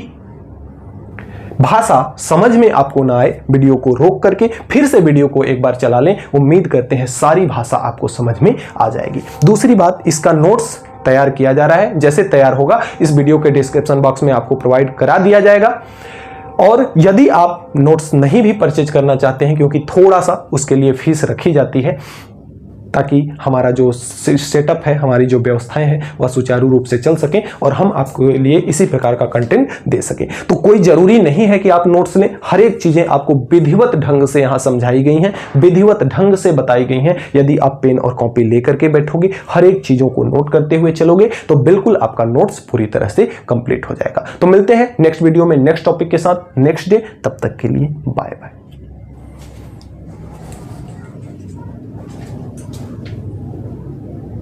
भाषा समझ में आपको ना आए, वीडियो को रोक करके फिर से वीडियो को एक बार चला लें। उम्मीद करते हैं सारी भाषा आपको समझ में आ जाएगी। दूसरी बात, इसका नोट्स तैयार किया जा रहा है। जैसे तैयार होगा इस वीडियो के डिस्क्रिप्शन बॉक्स में आपको प्रोवाइड करा दिया जाएगा। और यदि आप नोट्स नहीं भी परचेज करना चाहते हैं, क्योंकि थोड़ा सा उसके लिए फीस रखी जाती है, ताकि हमारा जो सेटअप है, हमारी जो व्यवस्थाएं हैं वह सुचारू रूप से चल सकें और हम आपके लिए इसी प्रकार का कंटेंट दे सकें। तो कोई जरूरी नहीं है कि आप नोट्स लें। हर एक चीजें आपको विधिवत ढंग से यहाँ समझाई गई हैं, विधिवत ढंग से बताई गई हैं। यदि आप पेन और कॉपी लेकर के बैठोगे, हर एक चीजों को नोट करते हुए चलोगे, तो बिल्कुल आपका नोट्स पूरी तरह से कंप्लीट हो जाएगा। तो मिलते हैं नेक्स्ट वीडियो में नेक्स्ट टॉपिक के साथ नेक्स्ट डे। तब तक के लिए बाय बाय।